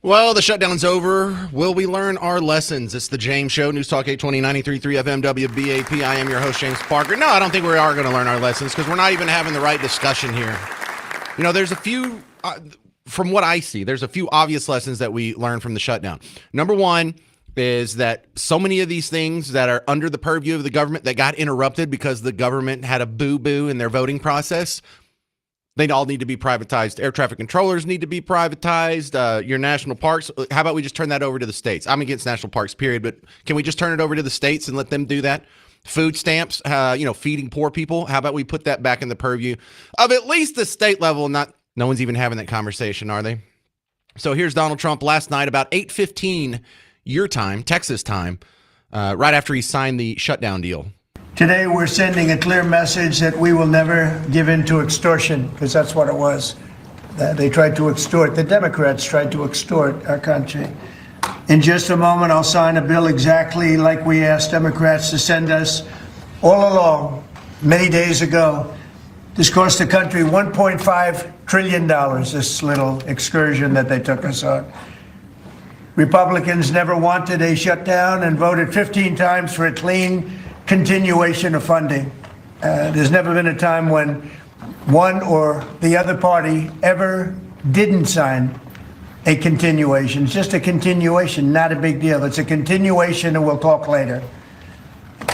Well, the shutdown's over. Will we learn our lessons? It's the James Show, News Talk 820, 93.3 FM, WBAP. I am your host, James Parker. No, I don't think we are going to learn our lessons because we're not even having the right discussion here. You know, there's a few, from what I see, there's a few obvious lessons that we learned from the shutdown. Number one is that so many of these things that are under the purview of the government that got interrupted because the government had a boo-boo in their voting process, they all need to be privatized. Air traffic controllers need to be privatized. Your national parks, how about we just turn that over to the states? I'm against national parks, period, but can we just turn it over to the states and let them do that? Food stamps, feeding poor people. How about we put that back in the purview of at least the state level? No one's even having that conversation, are they? So here's Donald Trump last night about 8:15 your time, Texas time, right after he signed the shutdown deal. Today, we're sending a clear message that we will never give in to extortion, because that's what it was. They tried to extort, the Democrats tried to extort our country. In just a moment, I'll sign a bill exactly like we asked Democrats to send us all along, many days ago. This cost the country $1.5 trillion, this little excursion that they took us on. Republicans never wanted a shutdown and voted 15 times for a clean continuation of funding. There's never been a time when one or the other party ever didn't sign a continuation. It's just a continuation, not a big deal. It's a continuation, and we'll talk later.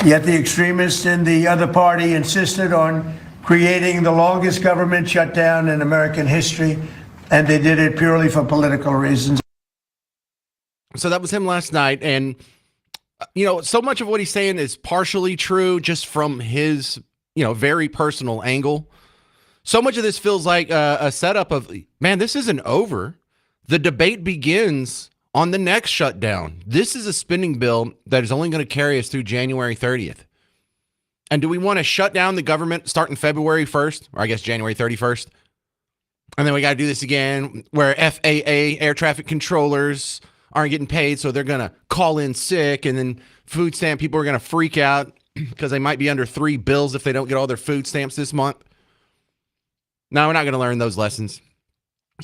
Yet the extremists in the other party insisted on creating the longest government shutdown in American history, and they did it purely for political reasons. So that was him last night, and so much of what he's saying is partially true just from his, very personal angle. So much of this feels like a setup of, man, this isn't over. The debate begins on the next shutdown. This is a spending bill that is only going to carry us through January 30th. And do we want to shut down the government starting February 1st, or I guess January 31st? And then we got to do this again where FAA, air traffic controllers, aren't getting paid, so they're going to call in sick, and then food stamp people are going to freak out because they might be under 3 bills if they don't get all their food stamps this month. No, we're not going to learn those lessons.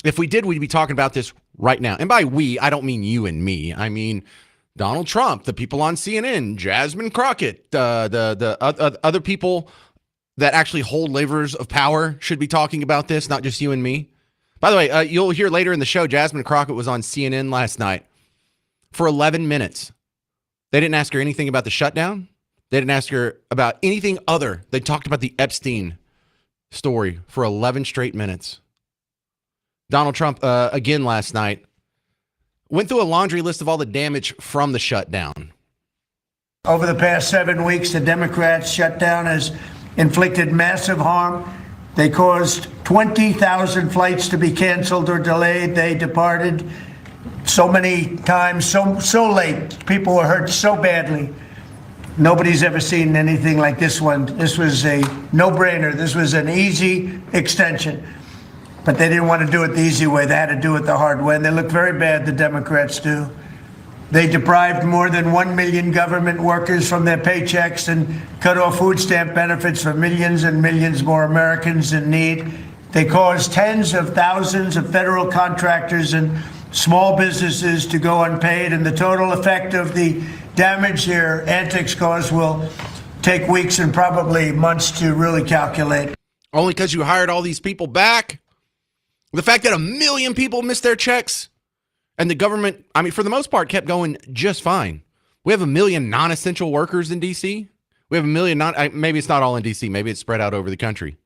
If we did, we'd be talking about this right now. And by we, I don't mean you and me. I mean Donald Trump, the people on CNN, Jasmine Crockett, the other people that actually hold levers of power should be talking about this, not just you and me. By the way, you'll hear later in the show, Jasmine Crockett was on CNN last night for 11 minutes. They didn't ask her anything about the shutdown. They didn't ask her about anything other. They talked about the Epstein story for 11 straight minutes. Donald Trump, again last night, went through a laundry list of all the damage from the shutdown. Over the past 7 weeks, the Democrats' shutdown has inflicted massive harm. They caused 20,000 flights to be canceled or delayed. They departed so many times, so late. People were hurt so badly. Nobody's ever seen anything like this one. This was a no-brainer. This was an easy extension. But they didn't want to do it the easy way. They had to do it the hard way. And they look very bad, the Democrats do. They deprived more than 1 million government workers from their paychecks and cut off food stamp benefits for millions and millions more Americans in need. They caused tens of thousands of federal contractors and small businesses to go unpaid, and the total effect of the damage their antics caused will take weeks and probably months to really calculate. Only because you hired all these people back? The fact that 1 million people missed their checks and the government, for the most part, kept going just fine. We have 1 million non-essential workers in D.C. We have 1 million maybe it's not all in D.C. Maybe it's spread out over the country.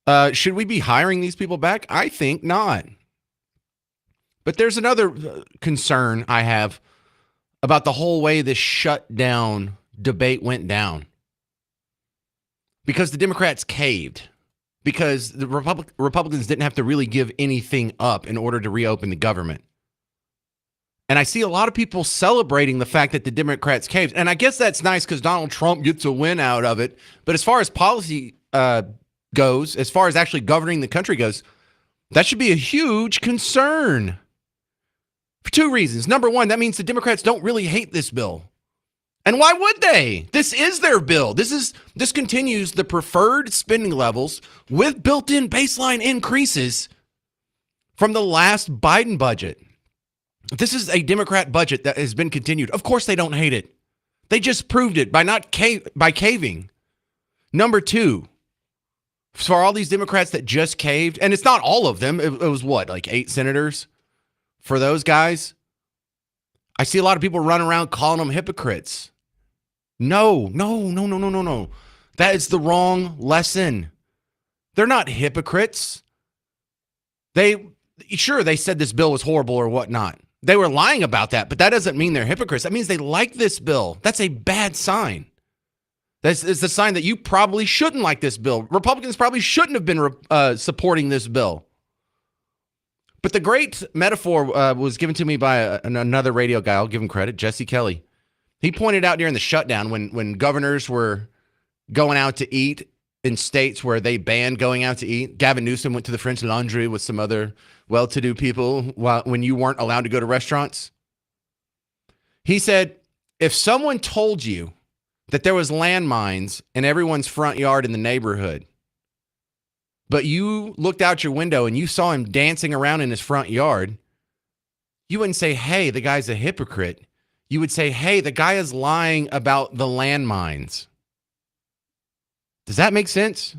Should we be hiring these people back? I think not. But there's another concern I have about the whole way this shutdown debate went down. Because the Democrats caved. Because the Republicans didn't have to really give anything up in order to reopen the government. And I see a lot of people celebrating the fact that the Democrats caved. And I guess that's nice because Donald Trump gets a win out of it. But as far as policy goes, as far as actually governing the country goes, that should be a huge concern. For 2 reasons. Number one, that means the Democrats don't really hate this bill. And why would they? This is their bill. This continues the preferred spending levels with built-in baseline increases from the last Biden budget. This is a Democrat budget that has been continued. Of course, they don't hate it. They just proved it by not by caving. Number two, for all these Democrats that just caved, and it's not all of them. It was what, like 8 senators for those guys. I see a lot of people running around calling them hypocrites. No. That is the wrong lesson. They're not hypocrites. They said this bill was horrible or whatnot. They were lying about that, but that doesn't mean they're hypocrites. That means they like this bill. That's a bad sign. That's the sign that you probably shouldn't like this bill. Republicans probably shouldn't have been supporting this bill. But the great metaphor was given to me by another radio guy. I'll give him credit, Jesse Kelly. He pointed out during the shutdown when governors were going out to eat in states where they banned going out to eat. Gavin Newsom went to the French Laundry with some other well-to-do people when you weren't allowed to go to restaurants. He said, if someone told you that there was landmines in everyone's front yard in the neighborhood, but you looked out your window and you saw him dancing around in his front yard, you wouldn't say, hey, the guy's a hypocrite. You would say, hey, the guy is lying about the landmines. Does that make sense?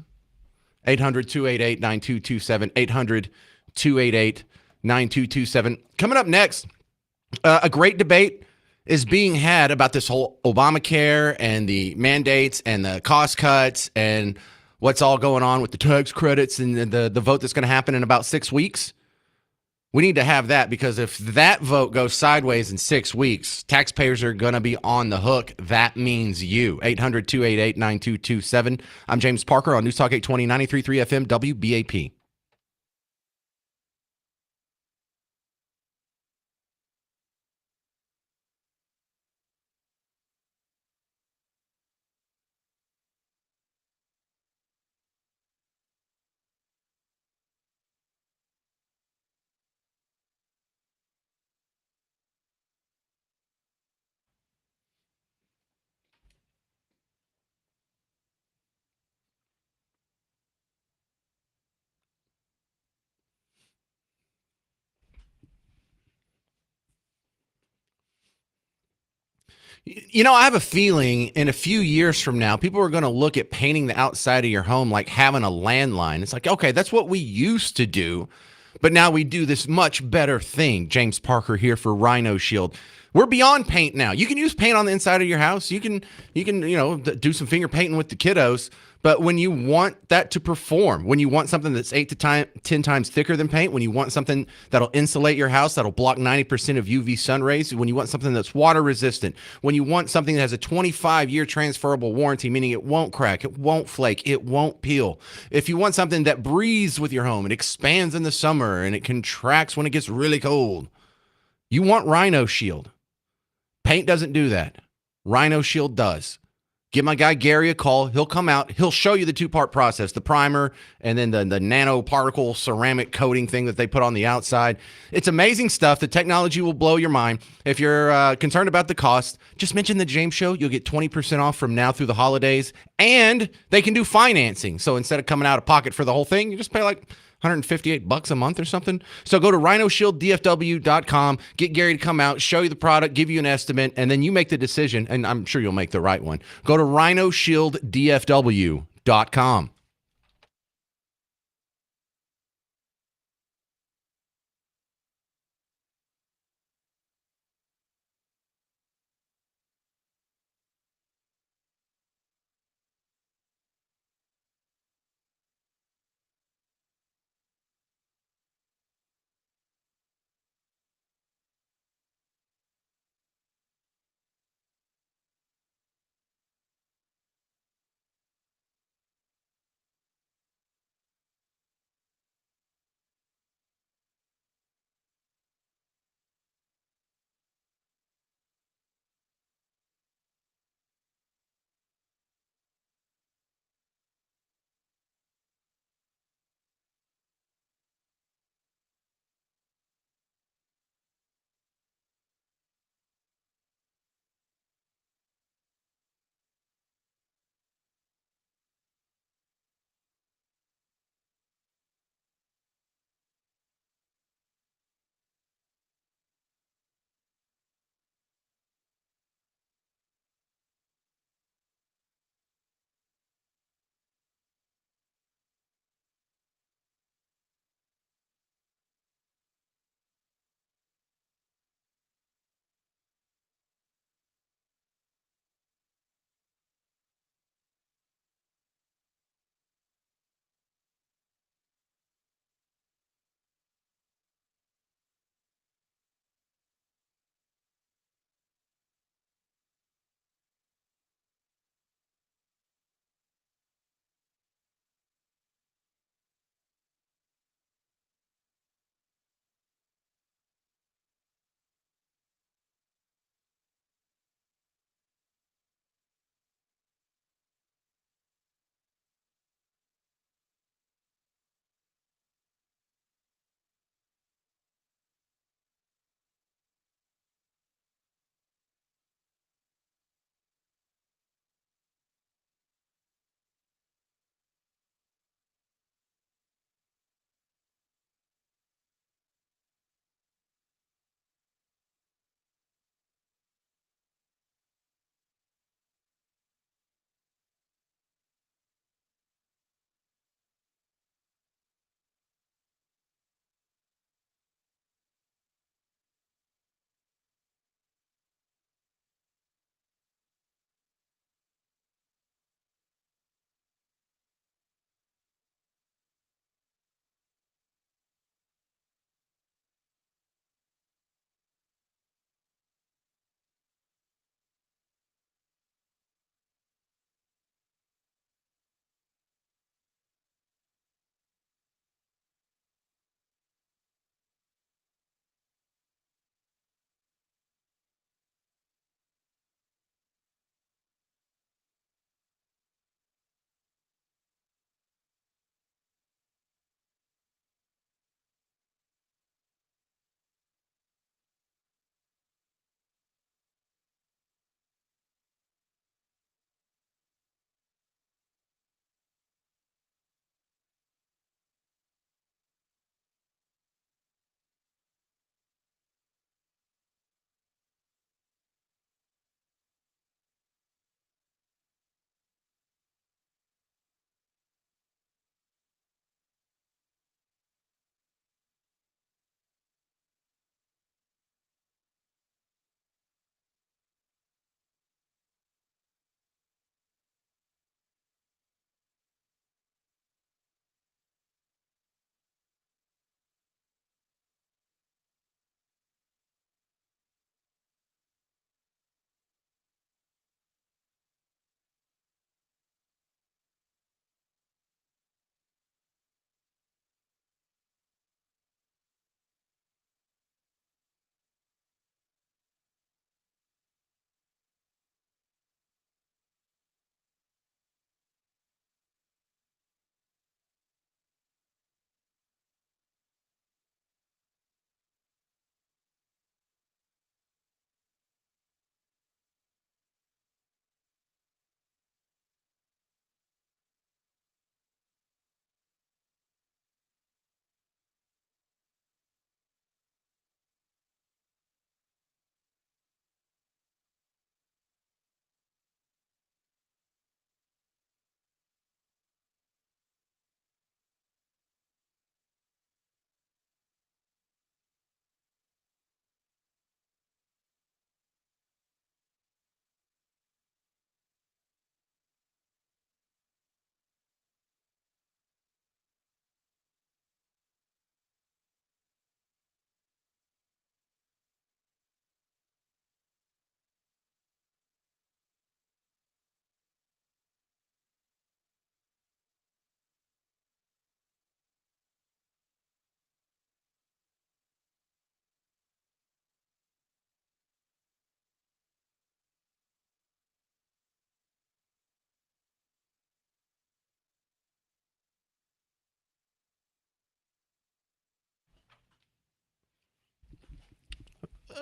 800-288-9227, 800-288-9227. Coming up next, a great debate is being had about this whole Obamacare and the mandates and the cost cuts and what's all going on with the tax credits and the vote that's going to happen in about 6 weeks. We need to have that, because if that vote goes sideways in 6 weeks, taxpayers are going to be on the hook. That means you. 800-288-9227. I'm James Parker on News Talk 820, 93.3 FM, WBAP. You know, I have a feeling in a few years from now, people are going to look at painting the outside of your home like having a landline. It's like, okay, that's what we used to do, but now we do this much better thing. James Parker here for Rhino Shield. We're beyond paint now. You can use paint on the inside of your house. You can, do some finger painting with the kiddos. But when you want that to perform, when you want something that's 10 times thicker than paint, when you want something that'll insulate your house, that'll block 90% of UV sun rays, when you want something that's water resistant, when you want something that has a 25-year transferable warranty, meaning it won't crack, it won't flake, it won't peel. If you want something that breathes with your home, it expands in the summer and it contracts when it gets really cold, you want Rhino Shield. Paint doesn't do that. Rhino Shield does. Give my guy Gary a call. He'll come out. He'll show you the 2-part process, the primer and then the nanoparticle ceramic coating thing that they put on the outside. It's amazing stuff. The technology will blow your mind. If you're concerned about the cost, just mention the James Show. You'll get 20% off from now through the holidays, and they can do financing. So instead of coming out of pocket for the whole thing, you just pay like $158 a month or something. So go to rhinoshielddfw.com, get Gary to come out, show you the product, give you an estimate, and then you make the decision, and I'm sure you'll make the right one. Go to rhinoshielddfw.com.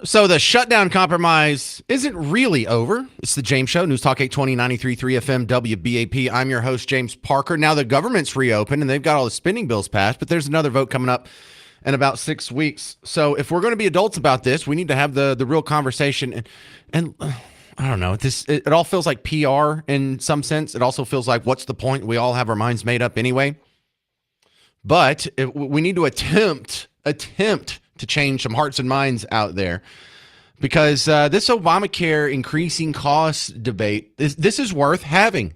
So the shutdown compromise isn't really over. It's the James Show, News Talk 820, 93.3 FM, WBAP. I'm your host, James Parker. Now the government's reopened and they've got all the spending bills passed, but there's another vote coming up in about 6 weeks. So if we're going to be adults about this, we need to have the real conversation. And I don't know, it all feels like PR in some sense. It also feels like, what's the point? We all have our minds made up anyway. But we need to attempt to change some hearts and minds out there, because this Obamacare increasing costs debate, this is worth having.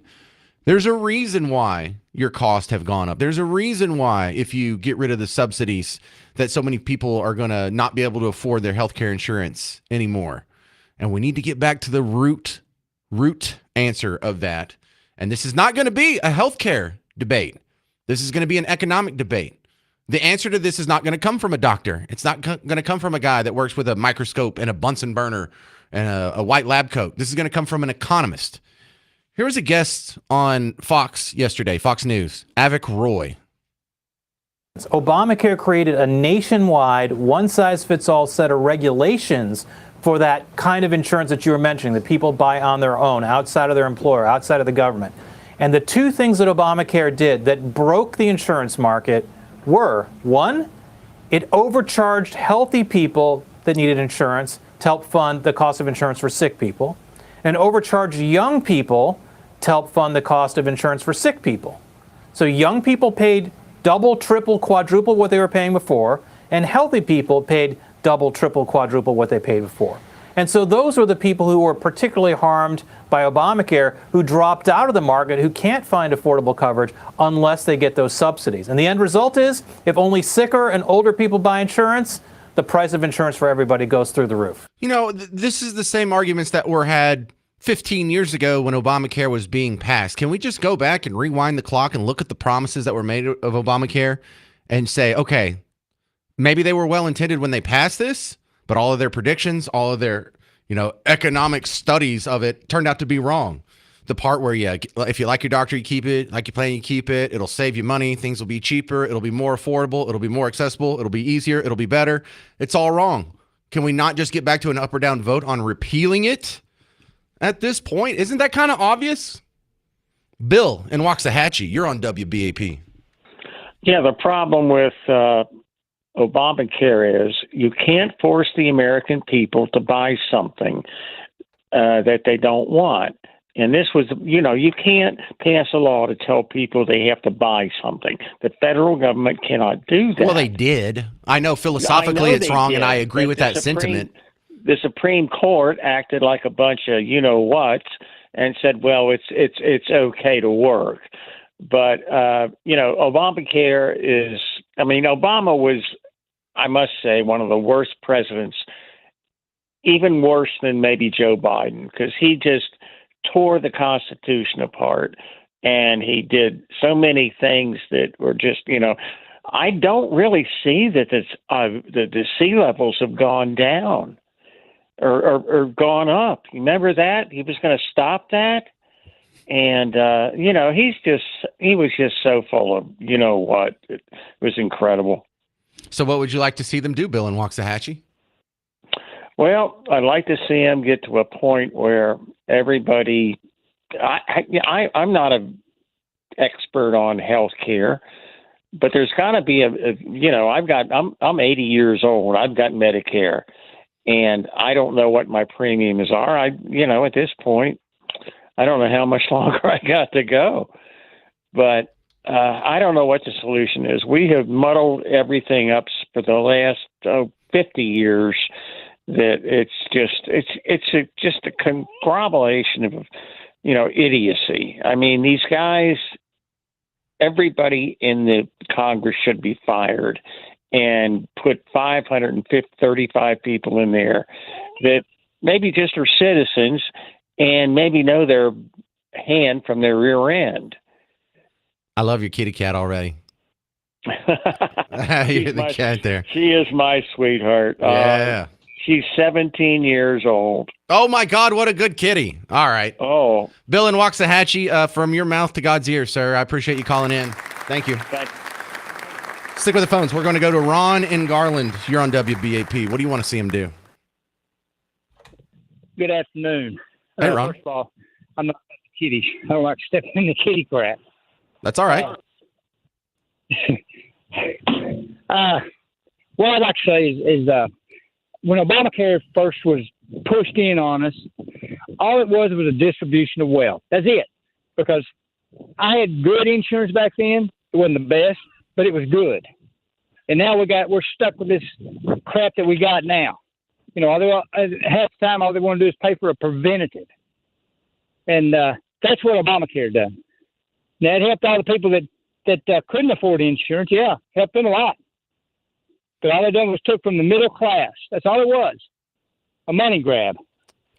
There's a reason why your costs have gone up. There's a reason why, if you get rid of the subsidies, that so many people are going to not be able to afford their healthcare insurance anymore. And we need to get back to the root answer of that. And this is not going to be a healthcare debate. This is going to be an economic debate. The answer to this is not going to come from a doctor. It's not going to come from a guy that works with a microscope and a Bunsen burner and a white lab coat. This is going to come from an economist. Here was a guest on Fox yesterday, Fox News, Avik Roy. Obamacare created a nationwide, one-size-fits-all set of regulations for that kind of insurance that you were mentioning, that people buy on their own, outside of their employer, outside of the government. And the two things that Obamacare did that broke the insurance market were, one, it overcharged healthy people that needed insurance to help fund the cost of insurance for sick people, and overcharged young people to help fund the cost of insurance for sick people. So young people paid double, triple, quadruple what they were paying before, and healthy people paid double, triple, quadruple what they paid before. And so those were the people who were particularly harmed by Obamacare, who dropped out of the market, who can't find affordable coverage unless they get those subsidies. And the end result is, if only sicker and older people buy insurance, the price of insurance for everybody goes through the roof. You know, this is the same arguments that were had 15 years ago when Obamacare was being passed. Can we just go back and rewind the clock and look at the promises that were made of Obamacare and say, okay, maybe they were well intended when they passed this, but all of their predictions, all of their, economic studies of it turned out to be wrong. The part where, if you like your doctor, you keep it, like your plan, you keep it, it'll save you money, things will be cheaper, it'll be more affordable, it'll be more accessible, it'll be easier, it'll be better. It's all wrong. Can we not just get back to an up or down vote on repealing it at this point? Isn't that kind of obvious? Bill in Waxahachie, you're on WBAP. Yeah, the problem with Obamacare is you can't force the American people to buy something that they don't want. And this was, you can't pass a law to tell people they have to buy something. The federal government cannot do that. Well, they did. I know philosophically it's wrong, and I agree with that sentiment. The Supreme Court acted like a bunch of you-know-whats and said, well, it's okay to work. But, Obamacare is, Obama was, I must say, one of the worst presidents, even worse than maybe Joe Biden, because he just tore the Constitution apart, and he did so many things that were just, I don't really see that the sea levels have gone down or gone up. Remember that? He was going to stop that. And, he was just so full of, what? It was incredible. So what would you like to see them do, Bill in Waxahachie? Well, I'd like to see them get to a point where everybody, I'm not an expert on health care, but there's got to be I'm 80 years old. I've got Medicare, and I don't know what my premiums are. At this point, I don't know how much longer I got to go, but I don't know what the solution is. We have muddled everything up for the last 50 years. That it's just a conglomeration of, idiocy. I mean, these guys, everybody in the Congress should be fired and put 535 people in there that maybe just are citizens and maybe know their hand from their rear end. I love your kitty cat already. You're the cat there. She is my sweetheart. Yeah. She's 17 years old. Oh, my God, what a good kitty. All right. Oh. Bill in Waxahachie, from your mouth to God's ear, sir. I appreciate you calling in. Thank you. Stick with the phones. We're going to go to Ron in Garland. You're on WBAP. What do you want to see him do? Good afternoon. Hey, Ron. First of all, I'm not a kitty. I don't like stepping in the kitty crap. That's all right. What I'd like to say is when Obamacare first was pushed in on us, all it was a distribution of wealth. That's it. Because I had good insurance back then. It wasn't the best, but it was good. And now we're stuck with this crap that we got now. You know, half the time all they want to do is pay for a preventative, and that's what Obamacare done. Now it helped all the people that couldn't afford insurance. Yeah, helped them a lot. But all they done was took from the middle class. That's all it was, a money grab.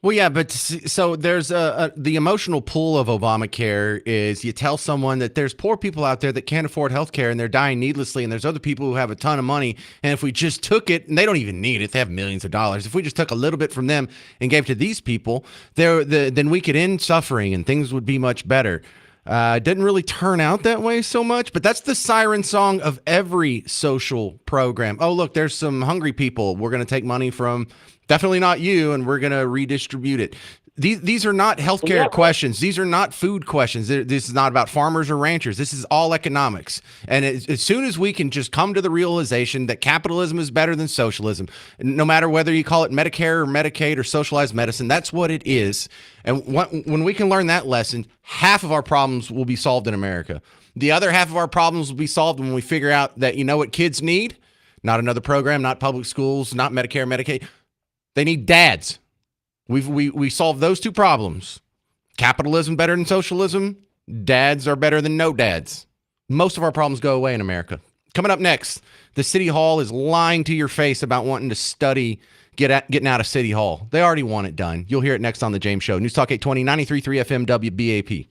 Well, yeah, but so there's the emotional pull of Obamacare is you tell someone that there's poor people out there that can't afford health care and they're dying needlessly, and there's other people who have a ton of money, and if we just took it, and they don't even need it, they have millions of dollars, if we just took a little bit from them and gave to these people, then we could end suffering and things would be much better. It didn't really turn out that way so much, but that's the siren song of every social program. Oh, look, there's some hungry people. We're going to take money from definitely not you, and we're going to redistribute it. These are not healthcare questions. These are not food questions. This is not about farmers or ranchers. This is all economics. And as soon as we can just come to the realization that capitalism is better than socialism, no matter whether you call it Medicare or Medicaid or socialized medicine, that's what it is. And when we can learn that lesson, half of our problems will be solved in America. The other half of our problems will be solved when we figure out that, you know what kids need? Not another program, not public schools, not Medicare, Medicaid. They need dads. We solved those two problems. Capitalism better than socialism. Dads are better than no dads. Most of our problems go away in America. Coming up next, the City Hall is lying to your face about wanting to study getting out of City Hall. They already want it done. You'll hear it next on The James Show. News Talk 820, 93.3 FM WBAP.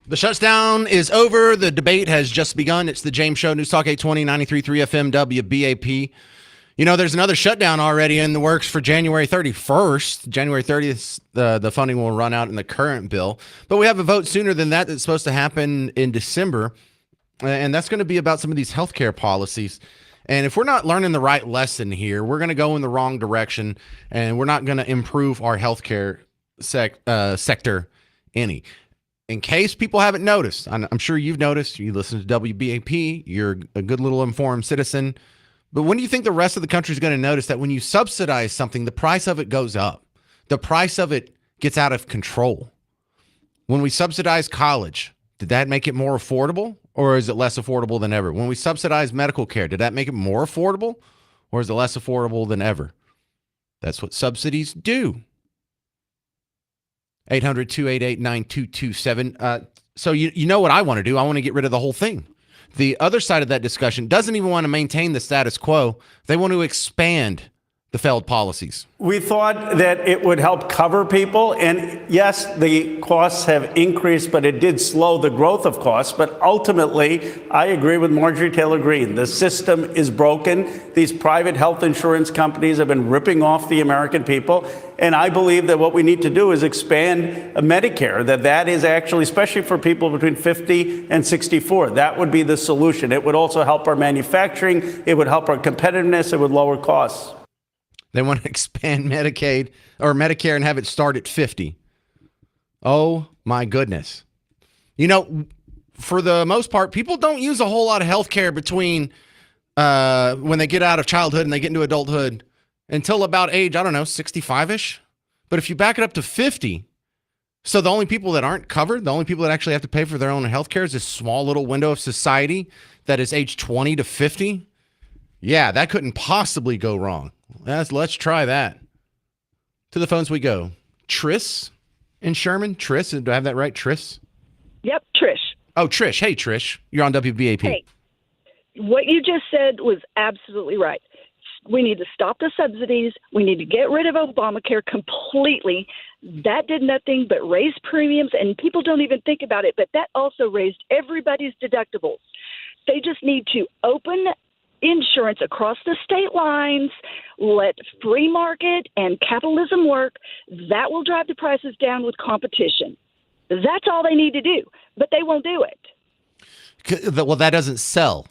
The shutdown is over. The debate has just begun. It's the James Show, News Talk 820, 93.3 FM, WBAP. You know, there's another shutdown already in the works for January 31st. January 30th, the funding will run out in the current bill. But we have a vote sooner than that that's supposed to happen in December. And that's going to be about some of these healthcare policies. And if we're not learning the right lesson here, we're going to go in the wrong direction, and we're not going to improve our healthcare sector any. In case people haven't noticed, I'm sure you've noticed, you listen to WBAP, you're a good little informed citizen. But when do you think the rest of the country is going to notice that when you subsidize something, the price of it goes up? The price of it gets out of control. When we subsidize college, did that make it more affordable, or is it less affordable than ever? When we subsidize medical care, did that make it more affordable, or is it less affordable than ever? That's what subsidies do. 800-288-9227. So you know what I want to do. I want to get rid of the whole thing. The other side of that discussion doesn't even want to maintain the status quo. They want to expand the failed policies. We thought that it would help cover people. And yes, the costs have increased, but it did slow the growth of costs. But ultimately, I agree with Marjorie Taylor Greene. The system is broken. These private health insurance companies have been ripping off the American people. And I believe that what we need to do is expand Medicare, that is actually, especially for people between 50 and 64, that would be the solution. It would also help our manufacturing. It would help our competitiveness. It would lower costs. They want to expand Medicaid or Medicare and have it start at 50. Oh, my goodness. You know, for the most part, people don't use a whole lot of health care between when they get out of childhood and they get into adulthood until about age, I don't know, 65-ish. But if you back it up to 50, so the only people that aren't covered, the only people that actually have to pay for their own health care is this small little window of society that is age 20 to 50. Yeah, that couldn't possibly go wrong. Let's try that. To the phones we go. Triss in Sherman. Triss, do I have that right? Triss? Yep, Trish. Oh, Trish. Hey, Trish. You're on WBAP. Hey, what you just said was absolutely right. We need to stop the subsidies. We need to get rid of Obamacare completely. That did nothing but raise premiums, and people don't even think about it, but that also raised everybody's deductibles. They just need to open insurance across the state lines, let free market and capitalism work. That will drive the prices down with competition. That's all they need to do, but they won't do it. Well, that doesn't sell.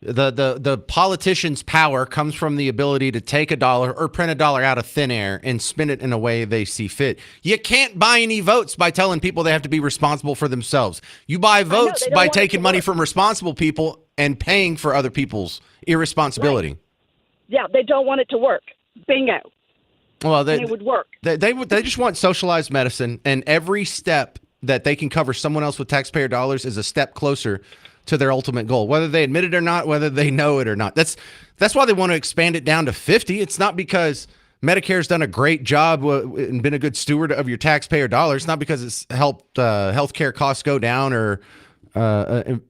The politicians' power comes from the ability to take a dollar or print a dollar out of thin air and spin it in a way they see fit. You can't buy any votes by telling people they have to be responsible for themselves. You buy votes by taking money from responsible people and paying for other people's irresponsibility. Right. Yeah, they don't want it to work. Bingo. Well, it would work. They just want socialized medicine, and every step that they can cover someone else with taxpayer dollars is a step closer to their ultimate goal, whether they admit it or not, whether they know it or not. That's why they want to expand it down to 50. It's not because Medicare's done a great job and been a good steward of your taxpayer dollars. It's not because it's helped healthcare costs go down or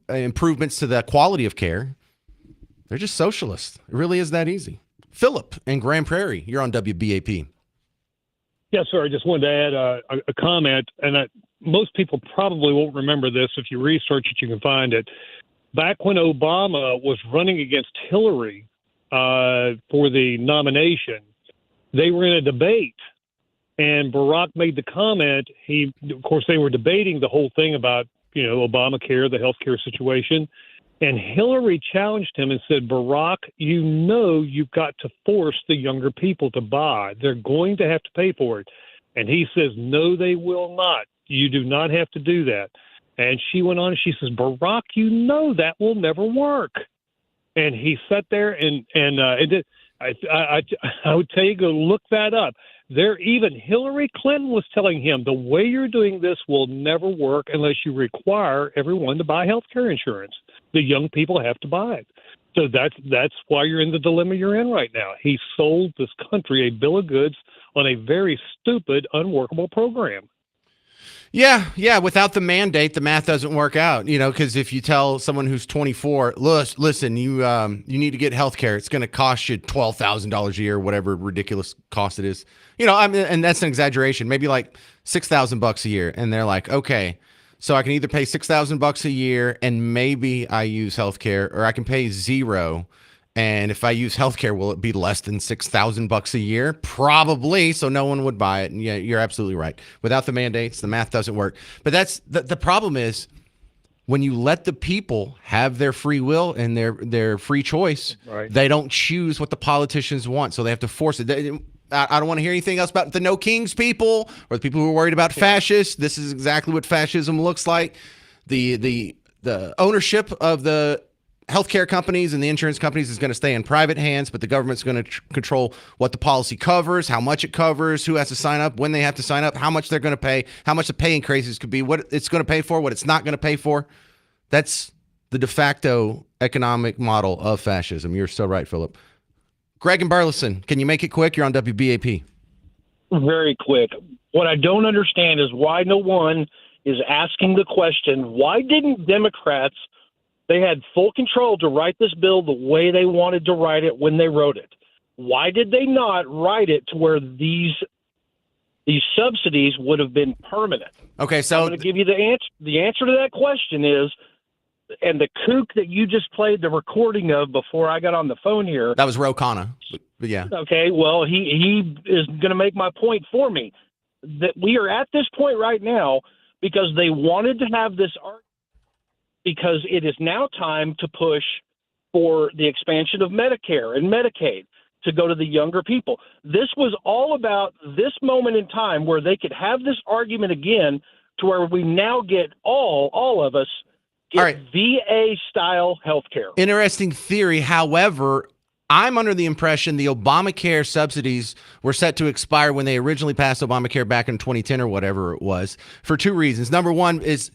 improvements to the quality of care. They're just socialists. It really is that easy. Philip in Grand Prairie, you're on WBAP. Yes, sir. I just wanted to add a comment, and most people probably won't remember this. If you research it, you can find it. Back when Obama was running against Hillary for the nomination, they were in a debate, and Barack made the comment. Of course, they were debating the whole thing about, Obamacare, the healthcare situation. And Hillary challenged him and said, Barack, you've got to force the younger people to buy. They're going to have to pay for it. And he says, no, they will not. You do not have to do that. And she went on and she says, Barack, that will never work. And he sat there and I would tell you, go look that up. Even Hillary Clinton was telling him, the way you're doing this will never work unless you require everyone to buy health care insurance. The young people have to buy it. So that's why you're in the dilemma you're in right now. He sold this country a bill of goods on a very stupid, unworkable program. Yeah. Without the mandate, the math doesn't work out, because if you tell someone who's 24, listen, you need to get health care. It's going to cost you $12,000 a year, whatever ridiculous cost it is. And that's an exaggeration, maybe like $6,000 a year. And they're like, okay, So I can either pay $6,000 a year and maybe I use healthcare, or I can pay zero. And if I use healthcare, will it be less than $6,000 a year? Probably. So no one would buy it. And yeah, you're absolutely right. Without the mandates, the math doesn't work. But that's the problem is when you let the people have their free will and their free choice, they don't choose what the politicians want. So they have to force it. I don't want to hear anything else about the no kings people or the people who are worried about fascists. This is exactly what fascism looks like. The ownership of the healthcare companies and the insurance companies is going to stay in private hands, but the government's going to control what the policy covers, how much it covers, who has to sign up, when they have to sign up, how much they're going to pay, how much the pay increases could be, what it's going to pay for, what it's not going to pay for. That's the de facto economic model of fascism. You're so right, Philip. Greg and Burleson, can you make it quick? You're on WBAP. Very quick. What I don't understand is why no one is asking the question, why didn't Democrats, they had full control to write this bill the way they wanted to write it when they wrote it. Why did they not write it to where these subsidies would have been permanent? Okay, so I'm going to give you the answer. The answer to that question is, and the kook that you just played the recording of before I got on the phone here. That was Ro Khanna, but yeah. Okay, well, he is going to make my point for me. That we are at this point right now because they wanted to have this argument, because it is now time to push for the expansion of Medicare and Medicaid to go to the younger people. This was all about this moment in time where they could have this argument again to where we now get all of us get VA-style health care. Interesting theory. However, I'm under the impression the Obamacare subsidies were set to expire when they originally passed Obamacare back in 2010 or whatever it was, for two reasons. Number one is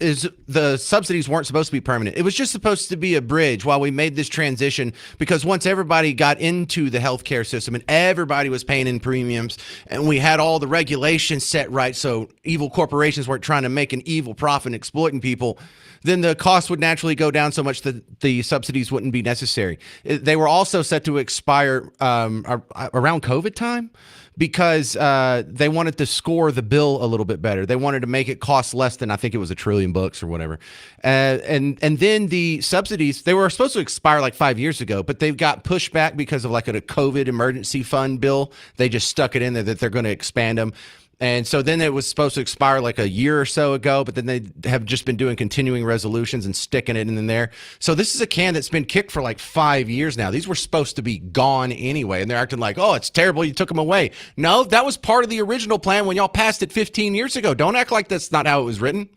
the subsidies weren't supposed to be permanent. It was just supposed to be a bridge while we made this transition, because once everybody got into the healthcare system and everybody was paying in premiums and we had all the regulations set right so evil corporations weren't trying to make an evil profit and exploiting people, then the cost would naturally go down so much that the subsidies wouldn't be necessary. They were also set to expire around COVID time because they wanted to score the bill a little bit better. They wanted to make it cost less than, I think it was $1 trillion or whatever. And then the subsidies, they were supposed to expire like 5 years ago, but they've got pushed back because of like a COVID emergency fund bill. They just stuck it in there that they're going to expand them. And so then it was supposed to expire like a year or so ago, but then they have just been doing continuing resolutions and sticking it in there. So this is a can that's been kicked for like 5 years now. These were supposed to be gone anyway, and they're acting like, oh, it's terrible, you took them away. No, that was part of the original plan when y'all passed it 15 years ago. Don't act like that's not how it was written.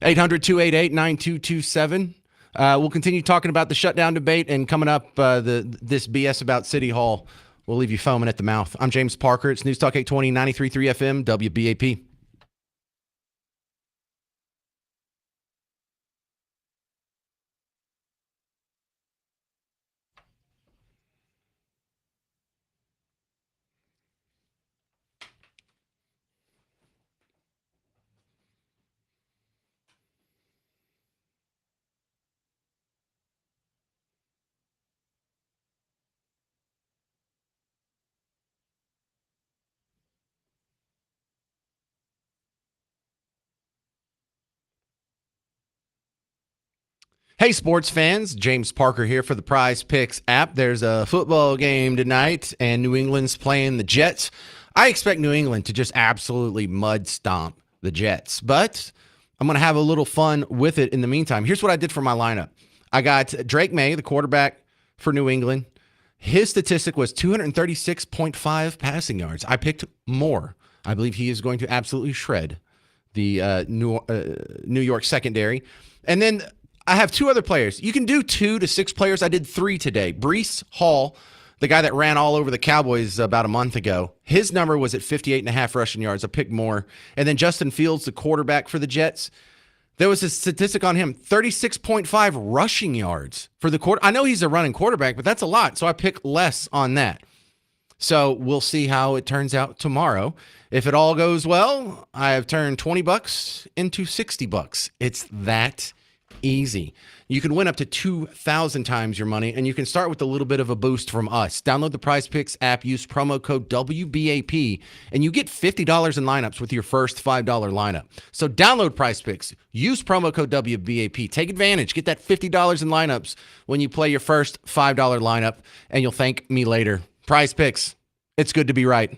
800-288-9227. We'll continue talking about the shutdown debate, and coming up, this BS about City Hall. We'll leave you foaming at the mouth. I'm James Parker. It's News Talk 820, 93.3 FM, WBAP. Hey, sports fans, James Parker here for the Prize Picks app. There's a football game tonight, and New England's playing the Jets. I expect New England to just absolutely mud stomp the Jets, but I'm going to have a little fun with it in the meantime. Here's what I did for my lineup. I got Drake May, the quarterback for New England. His statistic was 236.5 passing yards. I picked more. I believe he is going to absolutely shred the New York secondary. And then I have two other players. You can do 2 to 6 players. I did 3 today. Breece Hall, the guy that ran all over the Cowboys about a month ago, his number was at 58.5 rushing yards. I picked more. And then Justin Fields, the quarterback for the Jets, there was a statistic on him, 36.5 rushing yards for the quarter. I know he's a running quarterback, but that's a lot. So I picked less on that. So we'll see how it turns out tomorrow. If it all goes well, I have turned $20 into $60. It's that easy. You can win up to 2,000 times your money, and you can start with a little bit of a boost from us. Download the Prize Picks app, use promo code WBAP, and you get $50 in lineups with your first $5 lineup. So download Prize Picks, use promo code WBAP, take advantage, get that $50 in lineups when you play your first $5 lineup, and you'll thank me later. Prize Picks, it's good to be right.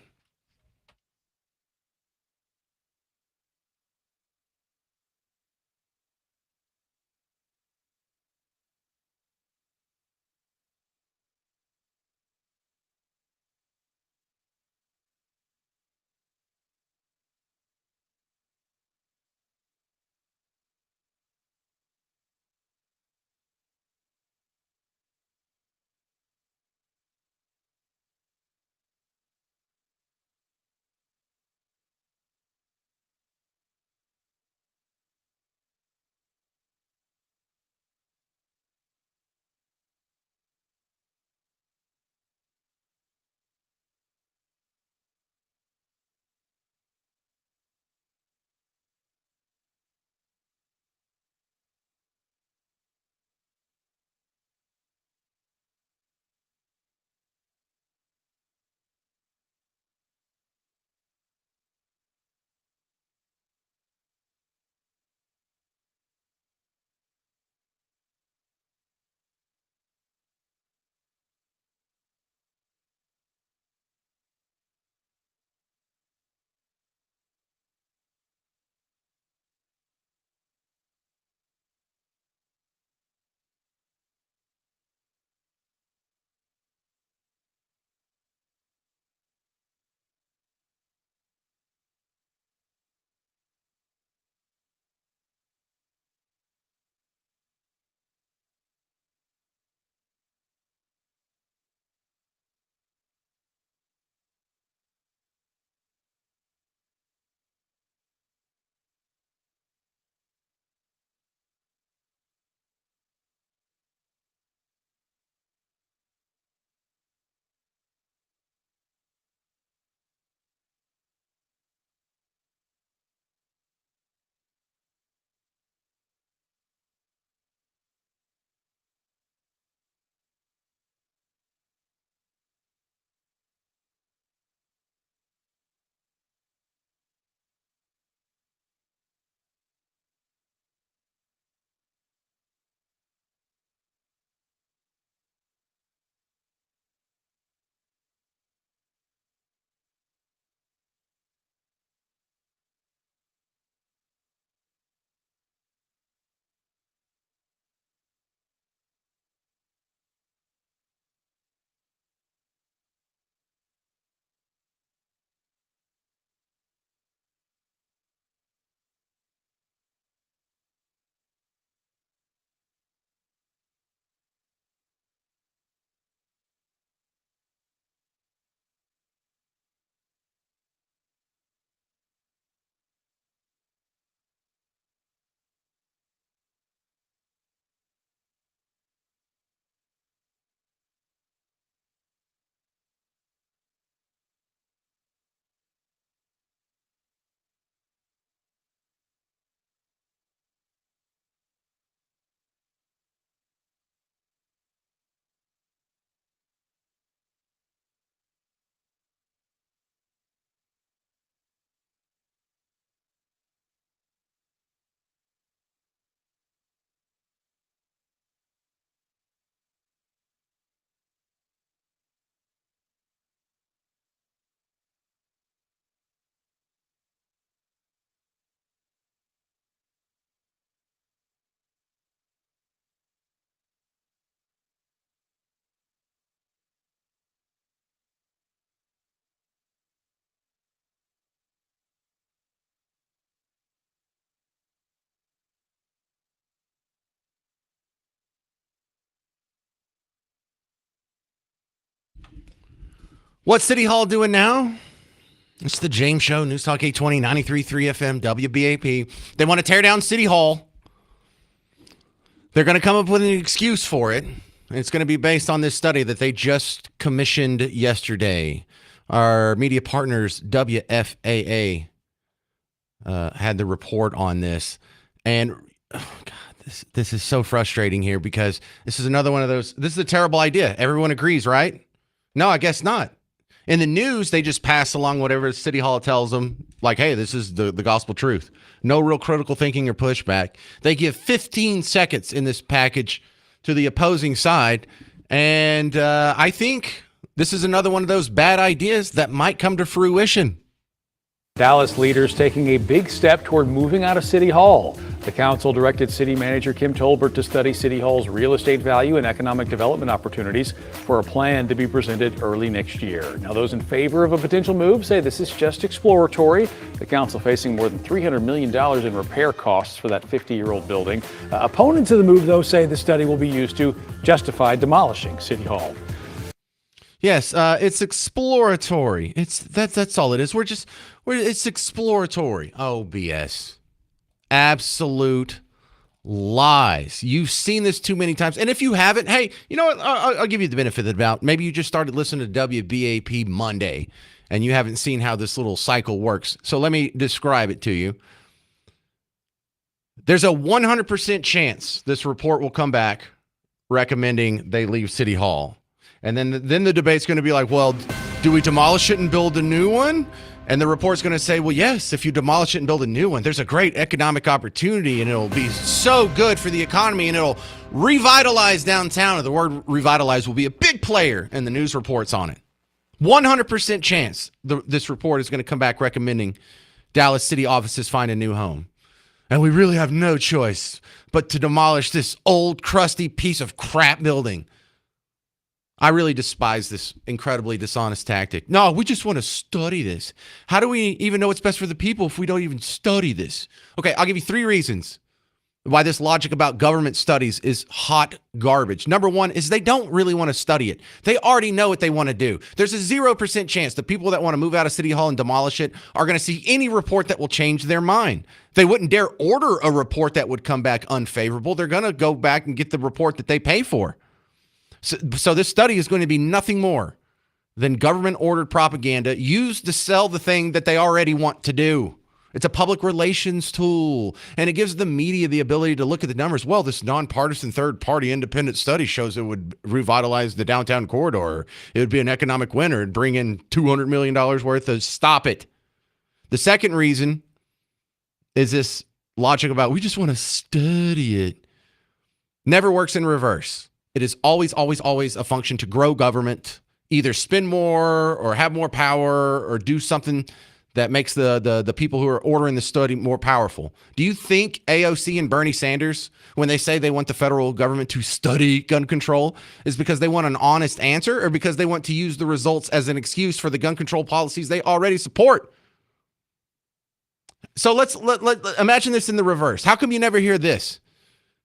What's City Hall doing now? It's the James Show, News Talk 820, 93.3 FM, WBAP. They want to tear down City Hall. They're going to come up with an excuse for it. It's going to be based on this study that they just commissioned yesterday. Our media partners, WFAA, had the report on this. And, oh God, this is so frustrating here because this is another one of those. This is a terrible idea. Everyone agrees, right? No, I guess not. In the news, they just pass along whatever City Hall tells them, like, hey, this is the gospel truth. No real critical thinking or pushback. They give 15 seconds in this package to the opposing side. And I think this is another one of those bad ideas that might come to fruition. Dallas leaders taking a big step toward moving out of City Hall. The council directed City Manager Kim Tolbert to study City Hall's real estate value and economic development opportunities for a plan to be presented early next year. Now, those in favor of a potential move say this is just exploratory. The council facing more than $300 million in repair costs for that 50-year-old building. Opponents of the move, though, say the study will be used to justify demolishing City Hall. Yes, it's exploratory. That's all it is. It's exploratory. Oh, BS. Absolute lies. You've seen this too many times. And if you haven't, hey, you know what? I'll give you the benefit of the doubt. Maybe you just started listening to WBAP Monday and you haven't seen how this little cycle works. So let me describe it to you. There's a 100% chance this report will come back recommending they leave City Hall. And then the debate's going to be like, well, do we demolish it and build a new one? And the report's going to say, well, yes, if you demolish it and build a new one, there's a great economic opportunity and it'll be so good for the economy and it'll revitalize downtown. And the word revitalize will be a big player in the news reports on it. 100% chance this report is going to come back recommending Dallas city offices find a new home. And we really have no choice but to demolish this old, crusty piece of crap building. I really despise this incredibly dishonest tactic. No, we just want to study this. How do we even know what's best for the people if we don't even study this? Okay, I'll give you 3 reasons why this logic about government studies is hot garbage. Number 1 is they don't really want to study it. They already know what they want to do. There's a 0% chance the people that want to move out of City Hall and demolish it are going to see any report that will change their mind. They wouldn't dare order a report that would come back unfavorable. They're going to go back and get the report that they pay for. So this study is going to be nothing more than government-ordered propaganda used to sell the thing that they already want to do. It's a public relations tool, and it gives the media the ability to look at the numbers. Well, this nonpartisan third-party independent study shows it would revitalize the downtown corridor. It would be an economic winner and bring in $200 million worth of stop it. The second reason is this logic about we just want to study it. Never works in reverse. It is always, always, always a function to grow government, either spend more or have more power or do something that makes the people who are ordering the study more powerful. Do you think AOC and Bernie Sanders, when they say they want the federal government to study gun control, is because they want an honest answer or because they want to use the results as an excuse for the gun control policies they already support? So let's imagine this in the reverse. How come you never hear this?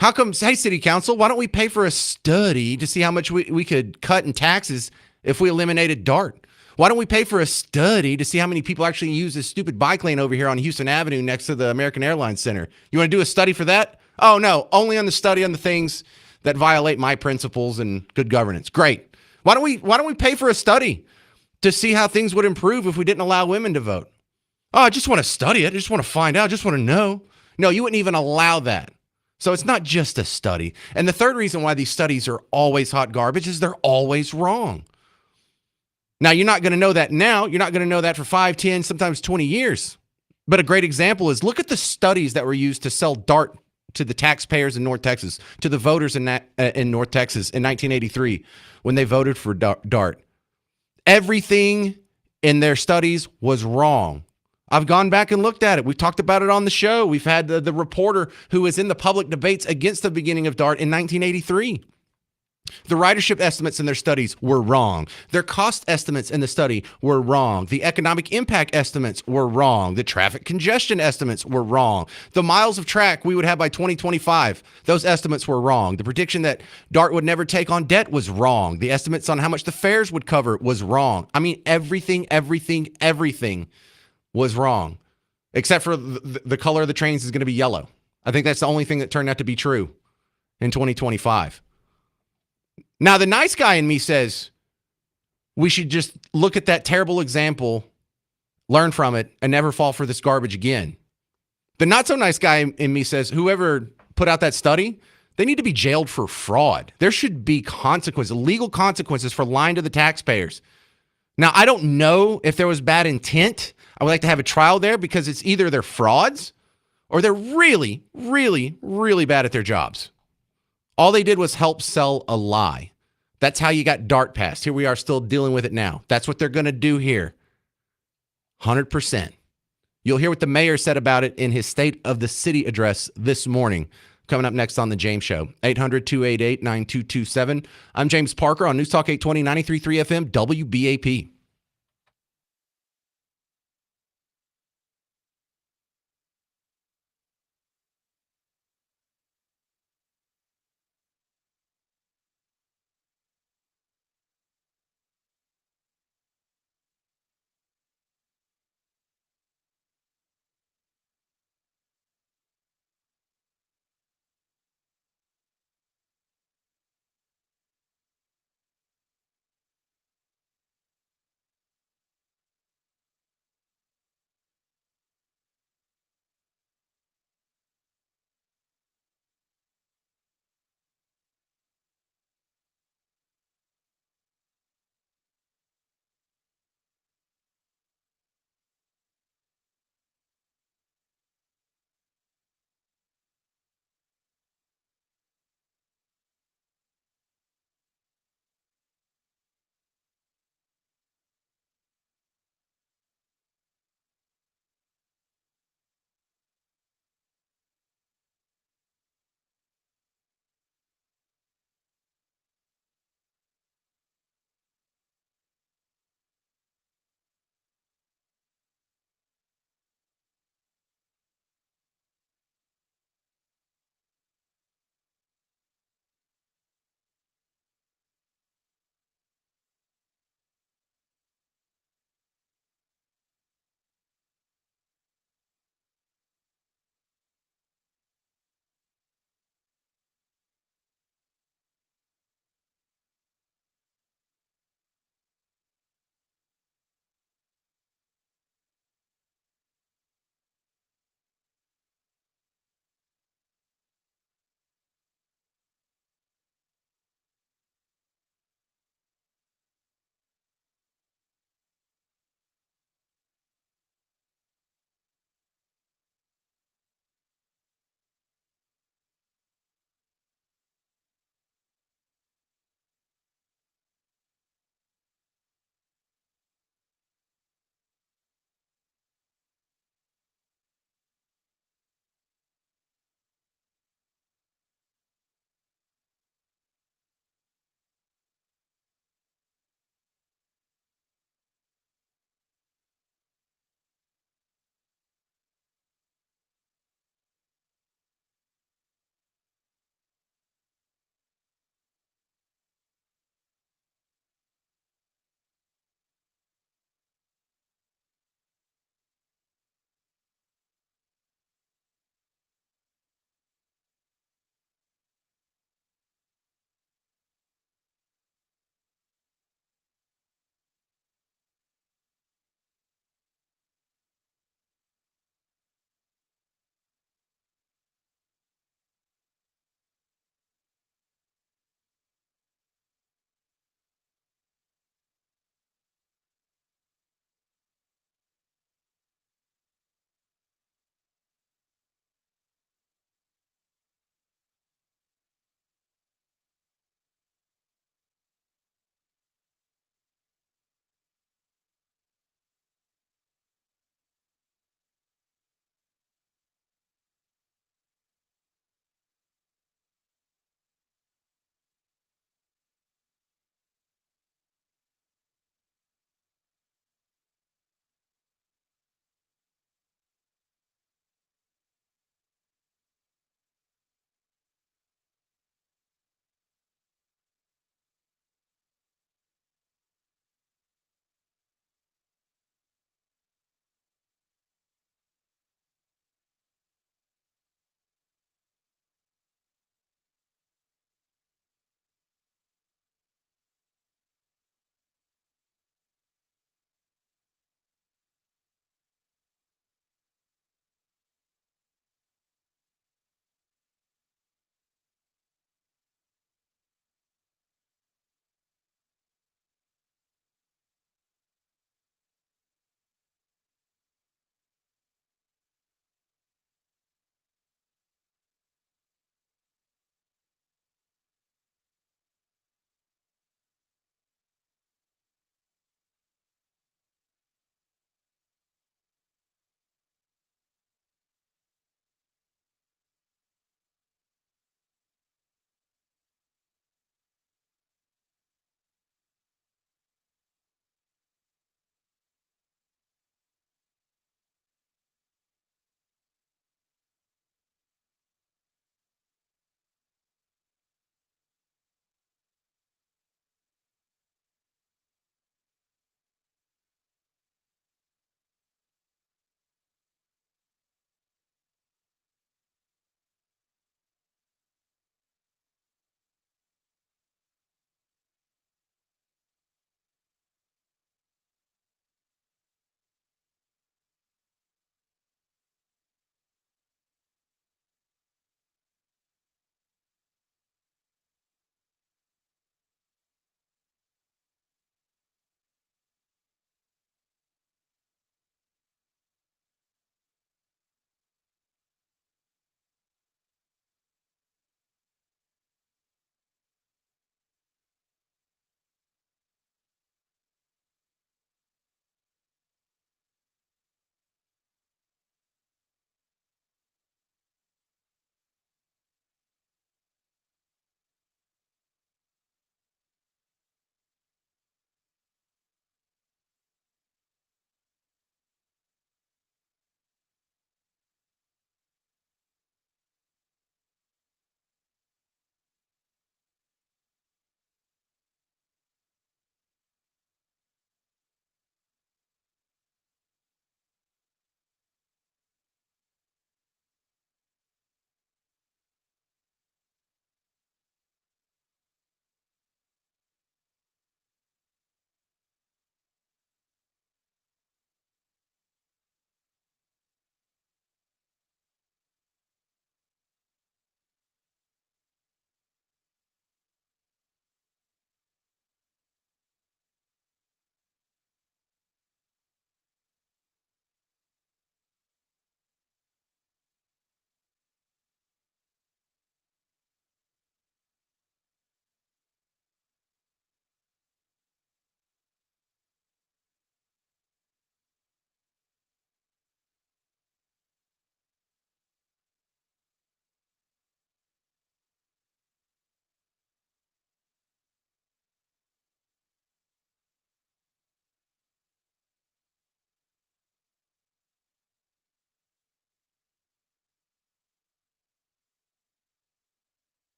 How come, hey, City Council, why don't we pay for a study to see how much we could cut in taxes if we eliminated DART? Why don't we pay for a study to see how many people actually use this stupid bike lane over here on Houston Avenue next to the American Airlines Center? You want to do a study for that? Oh, no, only on the study on the things that violate my principles and good governance. Great. Why don't we pay for a study to see how things would improve if we didn't allow women to vote? Oh, I just want to study it. I just want to find out. I just want to know. No, you wouldn't even allow that. So it's not just a study. And the third reason why these studies are always hot garbage is they're always wrong. Now, you're not going to know that now. You're not going to know that for 5, 10, sometimes 20 years. But a great example is look at the studies that were used to sell DART to the taxpayers in North Texas, to the voters in North Texas in 1983 when they voted for DART. Everything in their studies was wrong. I've gone back and looked at it. We've talked about it on the show. We've had the reporter who was in the public debates against the beginning of DART in 1983. The ridership estimates in their studies were wrong. Their cost estimates in the study were wrong. The economic impact estimates were wrong. The traffic congestion estimates were wrong. The miles of track we would have by 2025, those estimates were wrong. The prediction that DART would never take on debt was wrong. The estimates on how much the fares would cover was wrong. I mean, everything was wrong, except for the color of the trains is going to be yellow. I think that's the only thing that turned out to be true in 2025. Now, the nice guy in me says we should just look at that terrible example, learn from it, and never fall for this garbage again. The not so nice guy in me says whoever put out that study, they need to be jailed for fraud. There should be consequences, legal consequences for lying to the taxpayers. Now, I don't know if there was bad intent. I would like to have a trial there because it's either they're frauds or they're really, really, really bad at their jobs. All they did was help sell a lie. That's how you got DART passed. Here we are still dealing with it now. That's what they're going to do here. 100%. You'll hear what the mayor said about it in his State of the City address this morning. Coming up next on The James Show, 800-288-9227. I'm James Parker on News Talk 820, 93.3 FM, WBAP.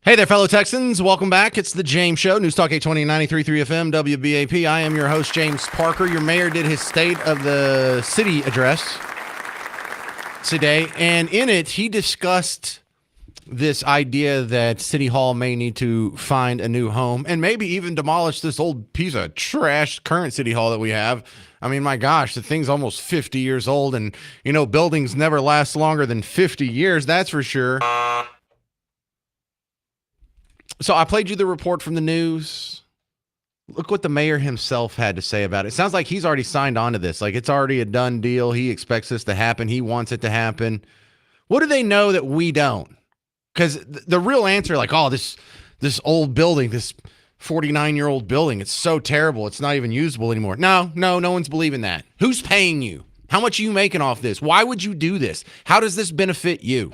Hey there, fellow Texans. Welcome back. It's the James Show, News Talk 820, 93.3 FM, WBAP. I am your host, James Parker. Your mayor did his State of the City address today, and in it, he discussed this idea that City Hall may need to find a new home and maybe even demolish this old piece of trash current City Hall that we have. I mean, my gosh, the thing's almost 50 years old, and, you know, buildings never last longer than 50 years, that's for sure. So I played you the report from the news. Look what the mayor himself had to say about it. It sounds like he's already signed on to this. Like, it's already a done deal. He expects this to happen. He wants it to happen. What do they know that we don't? Because the real answer, like, oh, this old building, this 49-year-old building, it's so terrible. It's not even usable anymore. No one's believing that. Who's paying you? How much are you making off this? Why would you do this? How does this benefit you?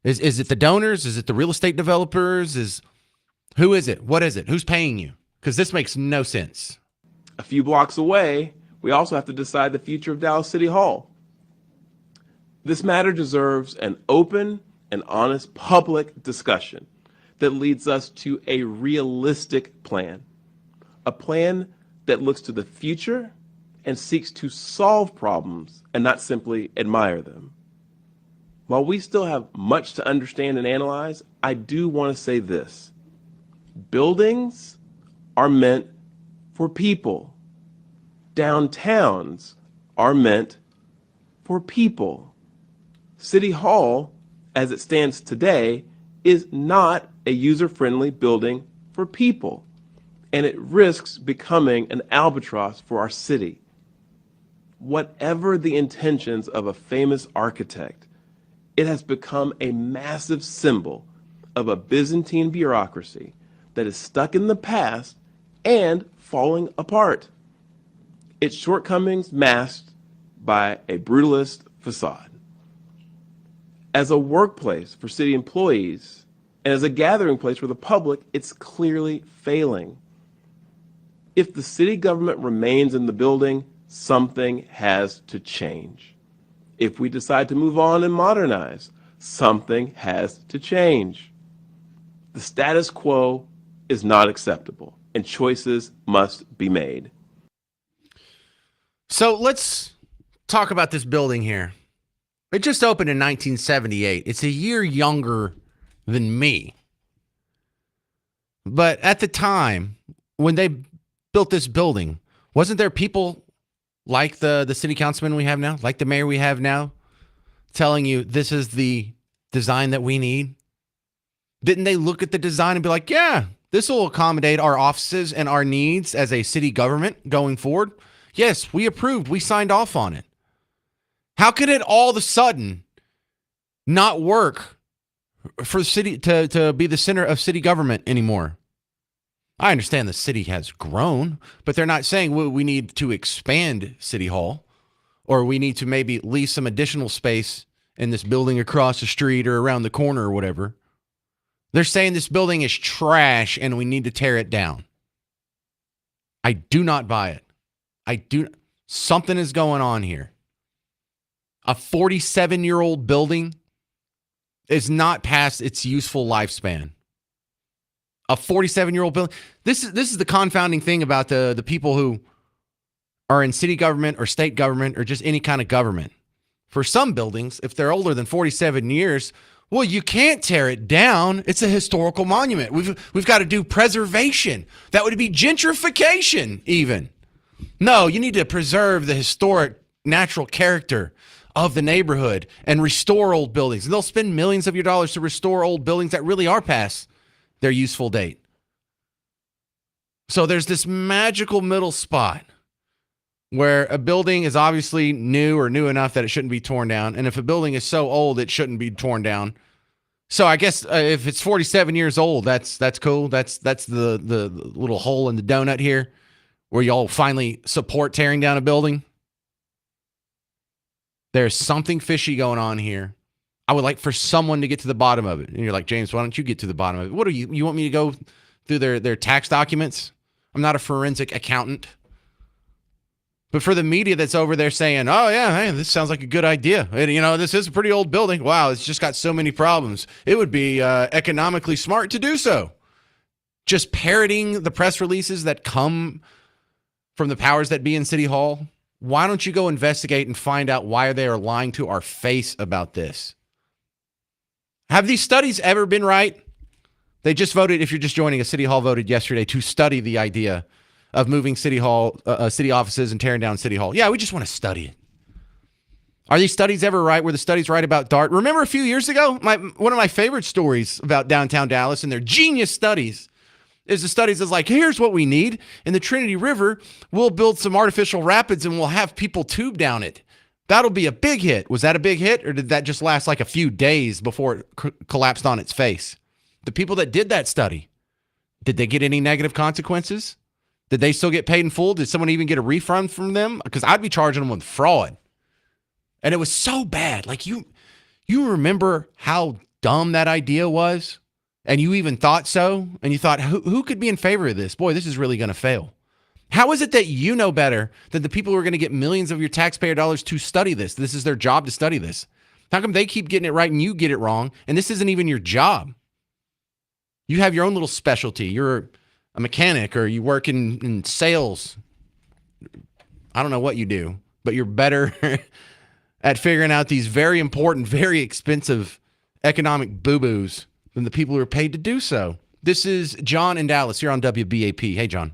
Is it the donors? Is it the real estate developers? Who is it? What is it? Who's paying you? Because this makes no sense. A few blocks away, we also have to decide the future of Dallas City Hall. This matter deserves an open and honest public discussion that leads us to a realistic plan. A plan that looks to the future and seeks to solve problems and not simply admire them. While we still have much to understand and analyze, I do want to say this. Buildings are meant for people. Downtowns are meant for people. City Hall, as it stands today, is not a user-friendly building for people, and it risks becoming an albatross for our city. Whatever the intentions of a famous architect, it has become a massive symbol of a Byzantine bureaucracy that is stuck in the past and falling apart. Its shortcomings masked by a brutalist facade. As a workplace for city employees and as a gathering place for the public, it's clearly failing. If the city government remains in the building, something has to change. If we decide to move on and modernize, something has to change. The status quo is not acceptable, and choices must be made. So let's talk about this building here. It just opened in 1978. It's a year younger than me. But at the time, when they built this building, wasn't there people like the city councilman we have now, like the mayor we have now, telling you this is the design that we need? Didn't they look at the design and be like, yeah, this will accommodate our offices and our needs as a city government going forward? Yes, we approved. We signed off on it. How could it all of a sudden not work for the city to be the center of city government anymore? I understand the city has grown, but they're not saying we need to expand City Hall or we need to maybe lease some additional space in this building across the street or around the corner or whatever. They're saying this building is trash and we need to tear it down. I do not buy it. Something is going on here. A 47-year-old building is not past its useful lifespan. A 47-year-old building. This is the confounding thing about the people who are in city government or state government or just any kind of government. For some buildings, if they're older than 47 years, well, you can't tear it down. It's a historical monument. We've got to do preservation. That would be gentrification even. No, you need to preserve the historic natural character of the neighborhood and restore old buildings. And they'll spend millions of your dollars to restore old buildings that really are past their useful date. So there's this magical middle spot where a building is obviously new or new enough that it shouldn't be torn down. And if a building is so old, it shouldn't be torn down. So I guess if it's 47 years old, that's cool. That's the little hole in the donut here where y'all finally support tearing down a building. There's something fishy going on here. I would like for someone to get to the bottom of it. And you're like, James, why don't you get to the bottom of it? What are you want me to go through their tax documents? I'm not a forensic accountant. But for the media that's over there saying, oh, yeah, hey, this sounds like a good idea. And, this is a pretty old building. Wow, it's just got so many problems. It would be economically smart to do so. Just parroting the press releases that come from the powers that be in City Hall. Why don't you go investigate and find out why they are lying to our face about this? Have these studies ever been right? They just voted, if you're just joining us, City Hall voted yesterday to study the idea of moving City Hall, city offices and tearing down City Hall. Yeah, we just want to study it. Are these studies ever right? Were the studies right about DART? Remember a few years ago, one of my favorite stories about downtown Dallas and their genius studies is the studies is like, here's what we need. In the Trinity River, we'll build some artificial rapids and we'll have people tube down it. That'll be a big hit. Was that a big hit, or did that just last like a few days before it collapsed on its face? The people that did that study, did they get any negative consequences? Did they still get paid in full? Did someone even get a refund from them? Because I'd be charging them with fraud. And it was so bad. Like you remember how dumb that idea was? And you even thought so? And you thought, who could be in favor of this? Boy, this is really going to fail. How is it that you know better than the people who are going to get millions of your taxpayer dollars to study this? This is their job to study this. How come they keep getting it right and you get it wrong? And this isn't even your job. You have your own little specialty. You're a mechanic or you work in sales. I don't know what you do, but you're better at figuring out these very important, very expensive economic boo-boos than the people who are paid to do so. This is John in Dallas. You're on WBAP. Hey, John.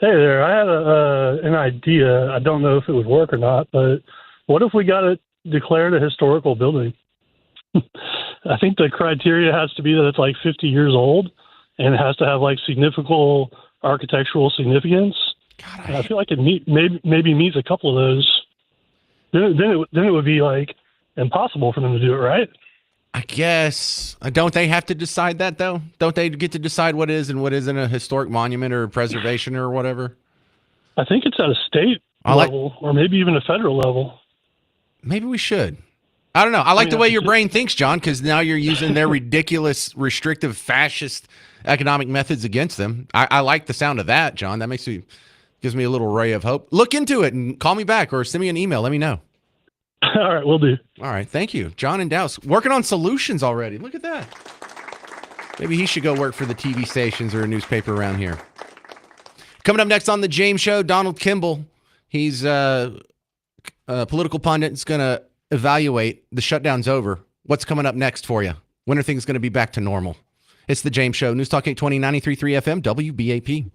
Hey there. I had an idea. I don't know if it would work or not, but what if we got it declared a historical building? I think the criteria has to be that it's like 50 years old and it has to have like significant architectural significance. God, I feel like it maybe meets a couple of those. Then it would be like impossible for them to do it, right? I guess. Don't they have to decide that, though? Don't they get to decide what is and what isn't a historic monument or preservation or whatever? I think it's at a state level or maybe even a federal level. Maybe we should. I don't know. I like the way your brain thinks, John, because now you're using their ridiculous, restrictive, fascist economic methods against them. I like the sound of that, John. That gives me a little ray of hope. Look into it and call me back or send me an email. Let me know. All right, we'll do. All right, thank you. John in Dallas, working on solutions already. Look at that. Maybe he should go work for the TV stations or a newspaper around here. Coming up next on The James Show, Donald Kimball. He's a political pundit. Is going to evaluate the shutdown's over. What's coming up next for you? When are things going to be back to normal? It's The James Show. News Talk 820, 93.3 FM, WBAP.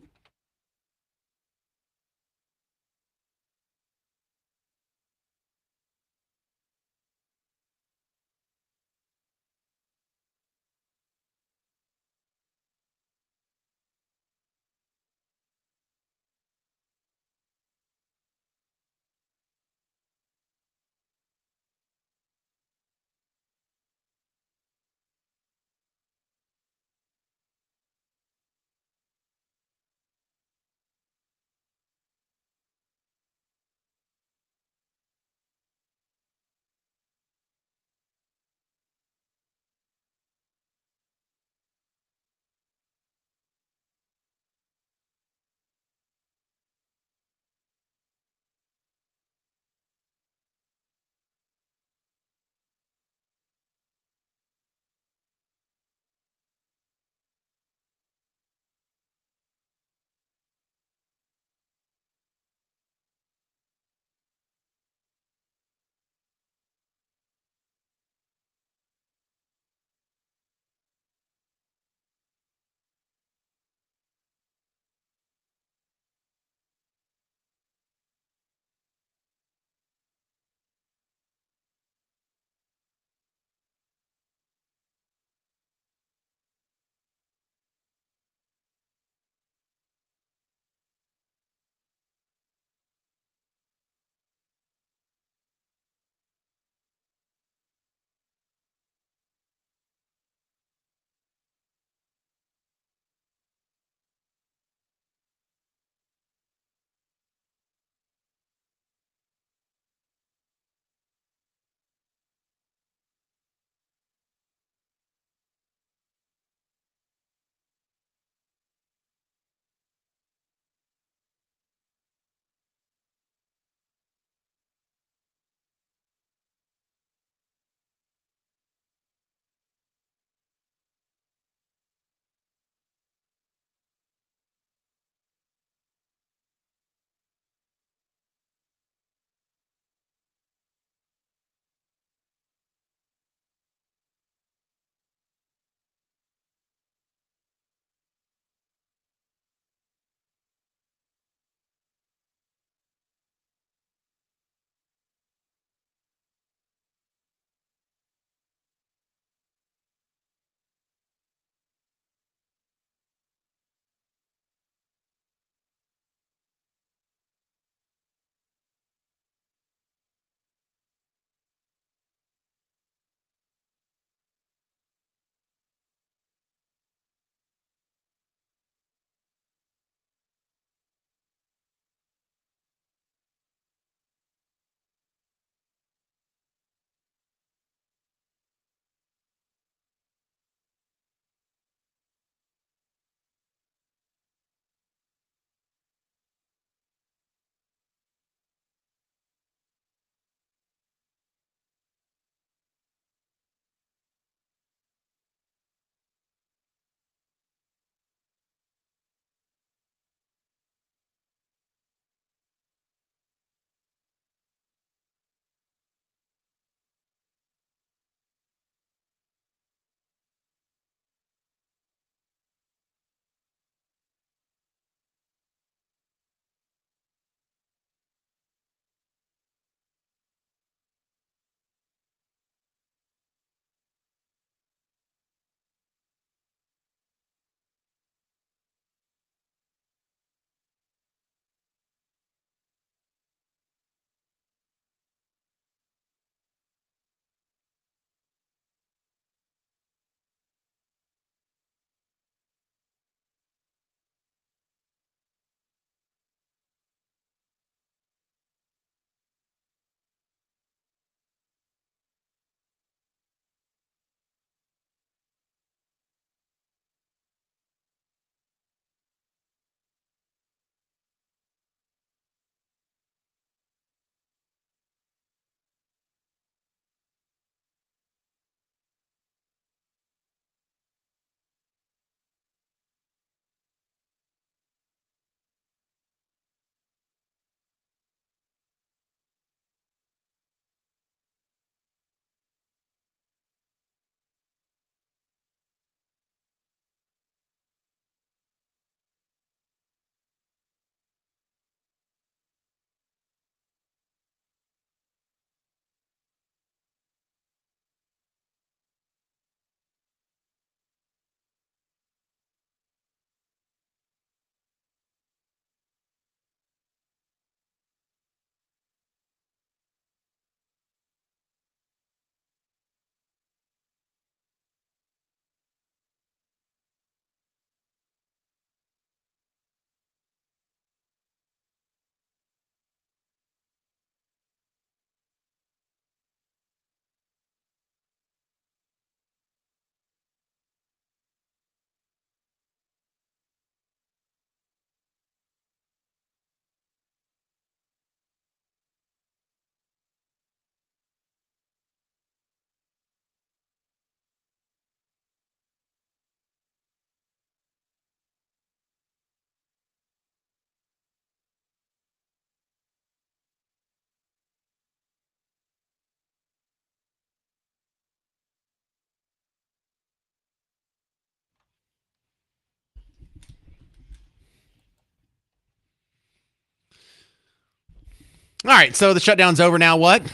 All right, so the shutdown's over now. What?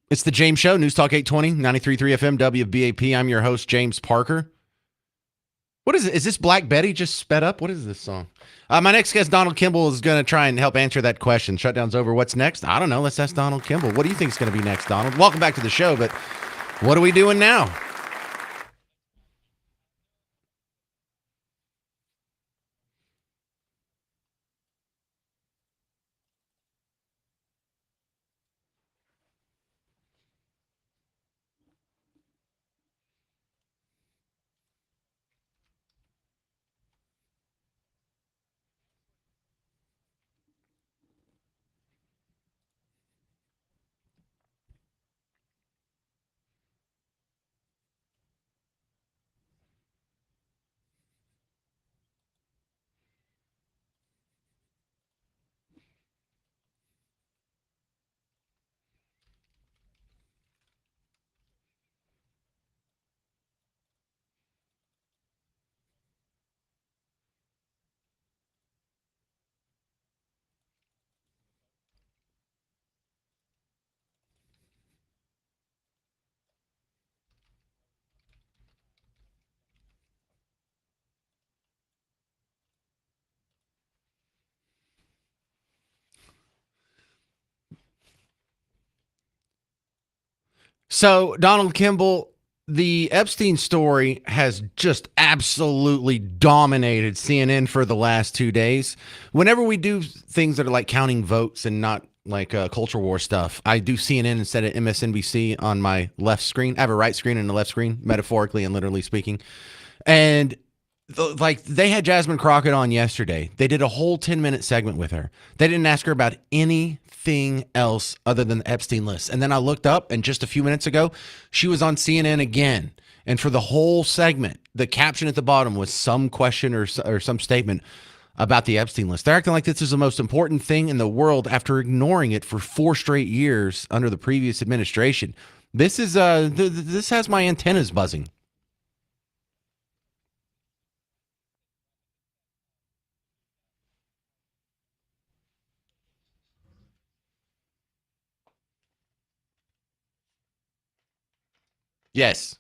It's the James Show, News Talk 820, 93.3 FM, WBAP. I'm your host, James Parker. What is it? Is this Black Betty just sped up? What is this song? My next guest, Donald Kimball, is going to try and help answer that question. Shutdown's over. What's next? I don't know. Let's ask Donald Kimball. What do you think is going to be next, Donald? Welcome back to the show, but what are we doing now? So, Donald Kimball, the Epstein story has just absolutely dominated CNN for the last 2 days. Whenever we do things that are like counting votes and not like culture war stuff, I do CNN instead of MSNBC on my left screen. I have a right screen and a left screen, metaphorically and literally speaking. And like they had Jasmine Crockett on yesterday. They did a whole 10-minute segment with her. They didn't ask her about anything else other than the Epstein list. And then I looked up, and just a few minutes ago, she was on CNN again. And for the whole segment, the caption at the bottom was some question or some statement about the Epstein list. They're acting like this is the most important thing in the world after ignoring it for 4 straight years under the previous administration. This is this has my antennas buzzing. Yes.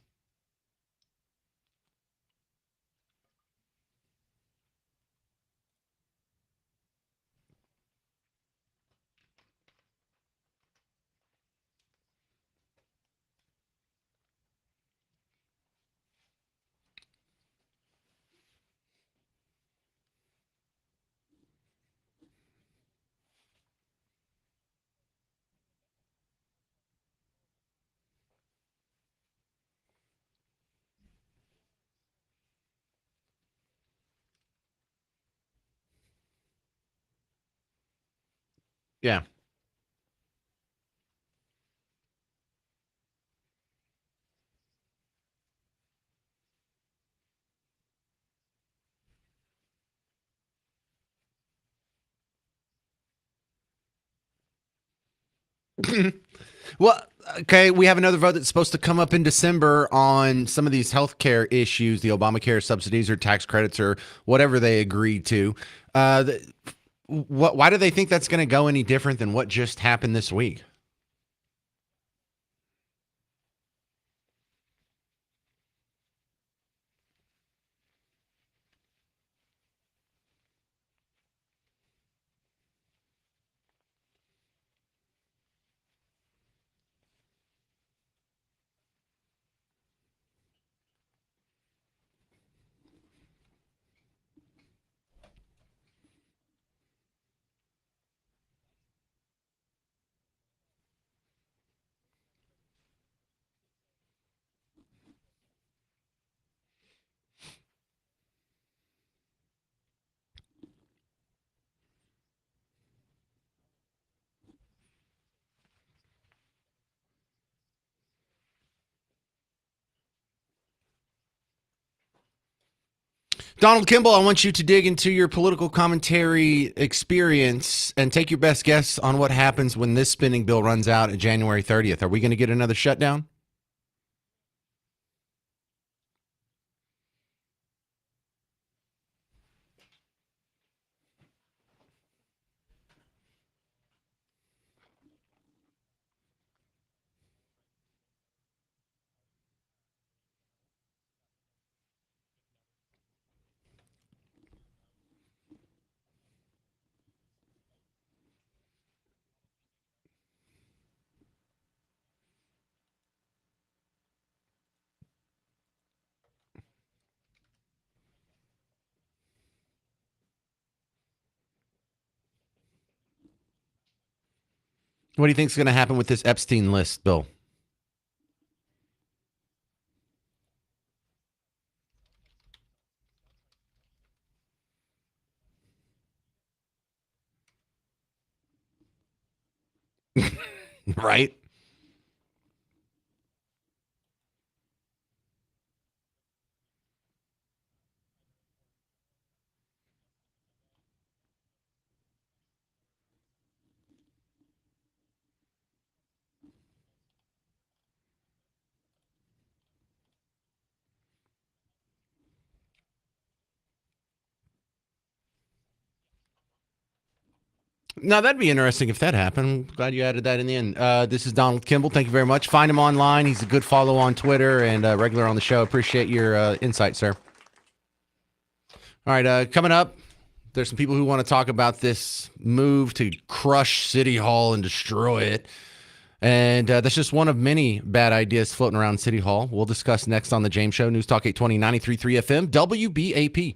Yeah. Well, okay, we have another vote that's supposed to come up in December on some of these healthcare issues, the Obamacare subsidies or tax credits or whatever they agreed to. Why do they think that's going to go any different than what just happened this week? Donald Kimball, I want you to dig into your political commentary experience and take your best guess on what happens when this spending bill runs out at January 30th. Are we going to get another shutdown? What do you think is going to happen with this Epstein list, Bill? Right? Now, that'd be interesting if that happened. I'm glad you added that in the end. This is Donald Kimball. Thank you very much. Find him online. He's a good follow on Twitter and regular on the show. Appreciate your insight, sir. All right, coming up, there's some people who want to talk about this move to crush City Hall and destroy it. And that's just one of many bad ideas floating around City Hall. We'll discuss next on The James Show, News Talk 820, 93.3 FM, WBAP.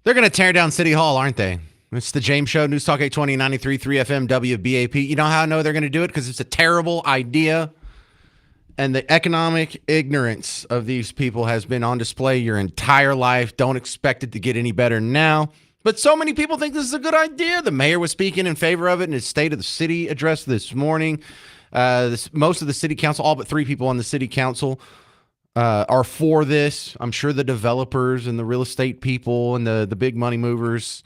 They're going to tear down City Hall, aren't they? It's the James Show, News Talk 820, 93.3 FM, WBAP. You know how I know they're going to do it? Because it's a terrible idea. And the economic ignorance of these people has been on display your entire life. Don't expect it to get any better now. But so many people think this is a good idea. The mayor was speaking in favor of it in his State of the City address this morning. Most of the city council, all but 3 people on the city council, are for this. I'm sure the developers and the real estate people and the big money movers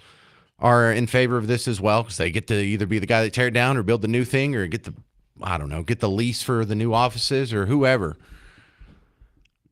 are in favor of this as well, because they get to either be the guy that tear it down or build the new thing or get the lease for the new offices or whoever.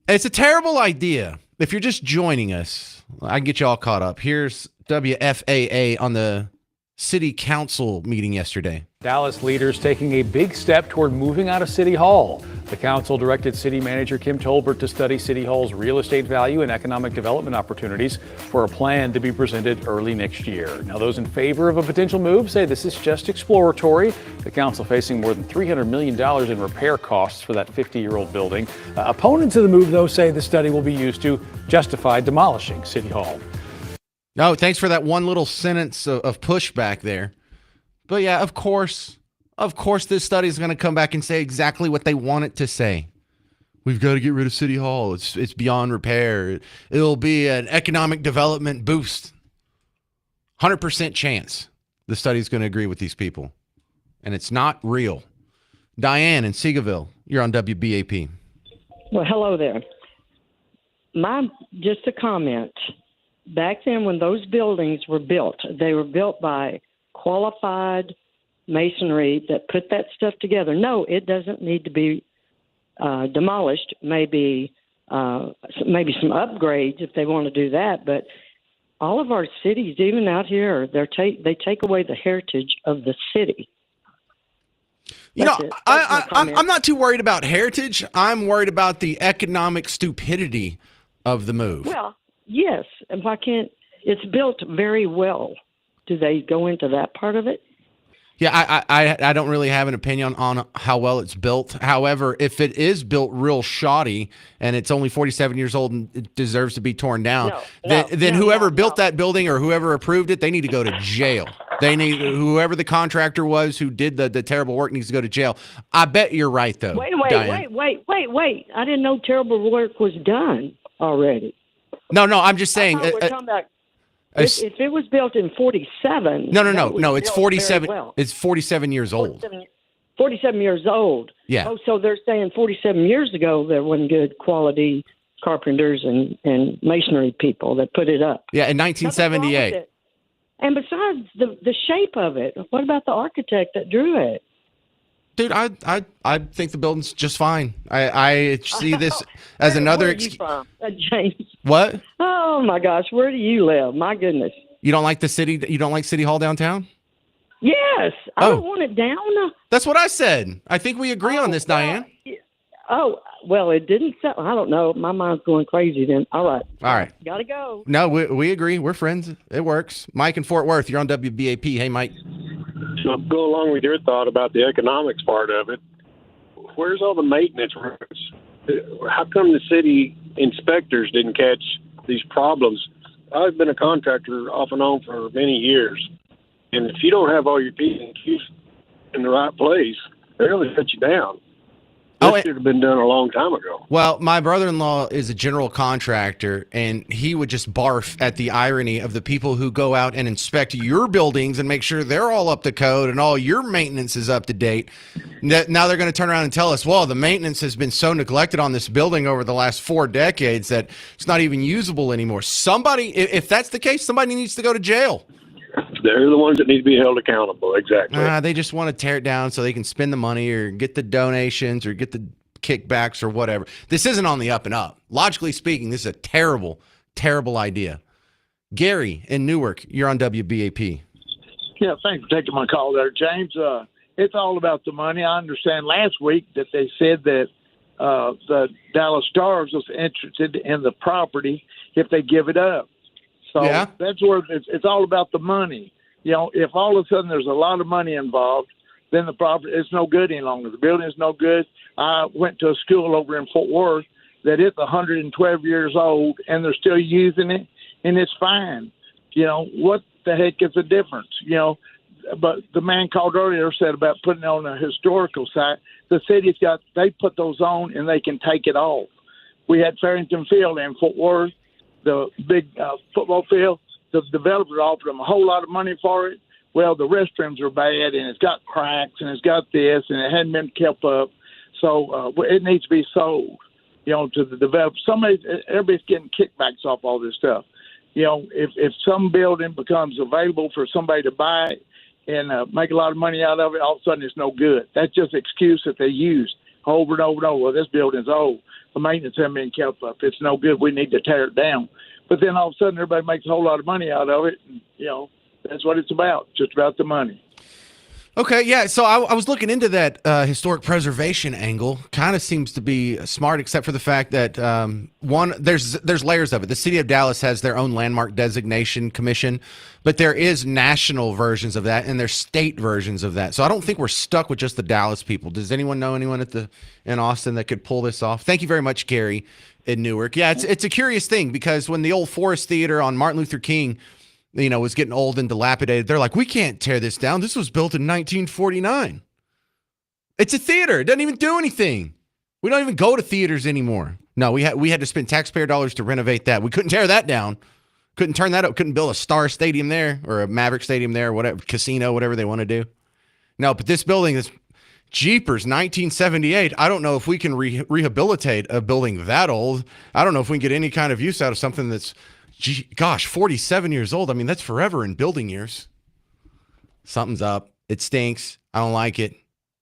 It's a terrible idea. If you're just joining us, I can get you all caught up. Here's WFAA on the city council meeting yesterday. Dallas leaders taking a big step toward moving out of City Hall. The council directed City Manager Kim Tolbert to study City Hall's real estate value and economic development opportunities for a plan to be presented early next year. Now, those in favor of a potential move say this is just exploratory. The council facing more than $300 million in repair costs for that 50-year-old building. Opponents of the move, though, say the study will be used to justify demolishing City Hall. No, thanks for that one little sentence of pushback there. But yeah, of course, this study is going to come back and say exactly what they want it to say. We've got to get rid of City Hall. It's beyond repair. It'll be an economic development boost. 100% chance the study is going to agree with these people. And it's not real. Diane in Seagoville, you're on WBAP. Well, hello there. Just a comment. Back then when those buildings were built, they were built by qualified masonry that put that stuff together. No, it doesn't need to be demolished. Maybe some upgrades if they want to do that. But all of our cities, even out here, they take away the heritage of the city. I'm not too worried about heritage. I'm worried about the economic stupidity of the move. Well, yes, and why can't it's built very well? Do they go into that part of it? Yeah, I don't really have an opinion on how well it's built. However, if it is built real shoddy and it's only 47 years old and it deserves to be torn down, then whoever built that building or whoever approved it, they need to go to jail. Whoever the contractor was who did the terrible work needs to go to jail. I bet you're right, though. Wait. Diane. I didn't know terrible work was done already. No, I'm just saying. We're talking about if it was built in 47. No. It's 47. Well. It's 47 years old. 47 years old. Yeah. Oh, so they're saying 47 years ago there wasn't good quality carpenters and masonry people that put it up. Yeah, in 1978. And besides the shape of it, what about the architect that drew it? Dude, I think the building's just fine. I see this as another. Where are you from, James? What? Oh my gosh, where do you live? My goodness. You don't like the city? You don't like City Hall downtown? Yes, I don't want it down. That's what I said. I think we agree on this, Diane. Oh well, it didn't. I don't know. My mind's going crazy. Then all right. Gotta go. No, we agree. We're friends. It works. Mike in Fort Worth, you're on WBAP. Hey, Mike. So go along with your thought about the economics part of it. Where's all the maintenance roads? How come the city inspectors didn't catch these problems? I've been a contractor off and on for many years, and if you don't have all your P's and Q's in the right place, they really shut you down. This should have been done a long time ago. Well, my brother-in-law is a general contractor, and he would just barf at the irony of the people who go out and inspect your buildings and make sure they're all up to code and all your maintenance is up to date. Now they're going to turn around and tell us, well, the maintenance has been so neglected on this building over the last 4 decades that it's not even usable anymore. Somebody, if that's the case, somebody needs to go to jail. They're the ones that need to be held accountable. Exactly. They just want to tear it down so they can spend the money or get the donations or get the kickbacks or whatever. This isn't on the up and up. Logically speaking, this is a terrible, terrible idea. Gary in Newark, you're on WBAP. Yeah, thanks for taking my call there, James. It's all about the money. I understand last week that they said that the Dallas Stars was interested in the property if they give it up. So that's where it's all about the money. You know, if all of a sudden there's a lot of money involved, then the property is no good any longer. The building is no good. I went to a school over in Fort Worth that it's 112 years old, and they're still using it, and it's fine. What the heck is the difference? But the man called earlier said about putting on a historical site. The city's they put those on and they can take it off. We had Farrington Field in Fort Worth, the big football field. The developer offered them a whole lot of money for it. Well, the restrooms are bad and it's got cracks and it's got this and it hadn't been kept up. So it needs to be sold, to the developer. Everybody's getting kickbacks off all this stuff. If some building becomes available for somebody to buy it and make a lot of money out of it, all of a sudden it's no good. That's just an excuse that they use over and over and over. Well, this building's old. The maintenance hasn't been kept up. It's no good. We need to tear it down. But then all of a sudden everybody makes a whole lot of money out of it. And, that's what it's about, just about the money. Okay, yeah. So I was looking into that historic preservation angle. Kind of seems to be smart, except for the fact that there's layers of it. The city of Dallas has their own landmark designation commission, but there is national versions of that, and there's state versions of that. So I don't think we're stuck with just the Dallas people. Does anyone know anyone in Austin that could pull this off? Thank you very much, Gary, in Newark. Yeah, it's a curious thing because when the old Forest Theater on Martin Luther King, was getting old and dilapidated, they're like, we can't tear this down. This was built in 1949. It's a theater. It doesn't even do anything. We don't even go to theaters anymore. No, we had to spend taxpayer dollars to renovate that. We couldn't tear that down. Couldn't turn that up. Couldn't build a Star Stadium there or a Maverick Stadium there, whatever, casino, whatever they want to do. No, but this building is jeepers, 1978. I don't know if we can rehabilitate a building that old. I don't know if we can get any kind of use out of something that's 47 years old. I mean, that's forever in building years. Something's up. It stinks. I don't like it.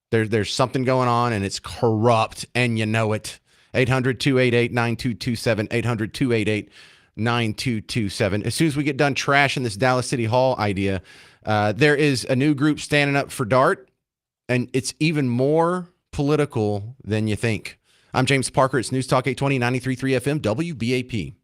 There's something going on, and it's corrupt, and you know it. 800-288-9227, 800-288-9227. As soon as we get done trashing this Dallas City Hall idea, there is a new group standing up for DART, and it's even more political than you think. I'm James Parker. It's News Talk 820, 93.3 FM, WBAP.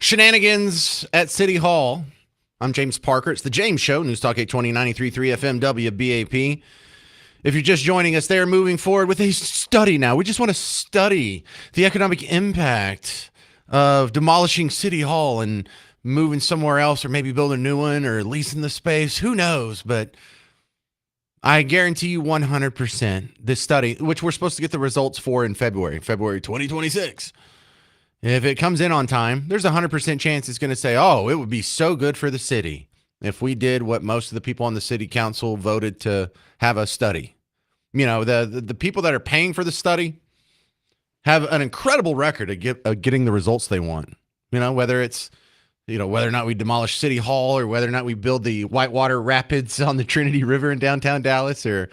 Shenanigans at City Hall. I'm James Parker. It's the James Show, News Talk 820 93.3 FM WBAP. If you're just joining us, they're moving forward with a study now. We just want to study the economic impact of demolishing City Hall and moving somewhere else, or maybe building a new one, or leasing the space. Who knows? But I guarantee you 100% this study, which we're supposed to get the results for in February 2026. If it comes in on time, there's a 100% chance it's going to say, oh, it would be so good for the city if we did what most of the people on the city council voted to have a study. You know, the people that are paying for the study have an incredible record of getting the results they want. You know, whether it's, you know, whether or not we demolish City Hall, or whether or not we build the whitewater rapids on the Trinity River in downtown Dallas, or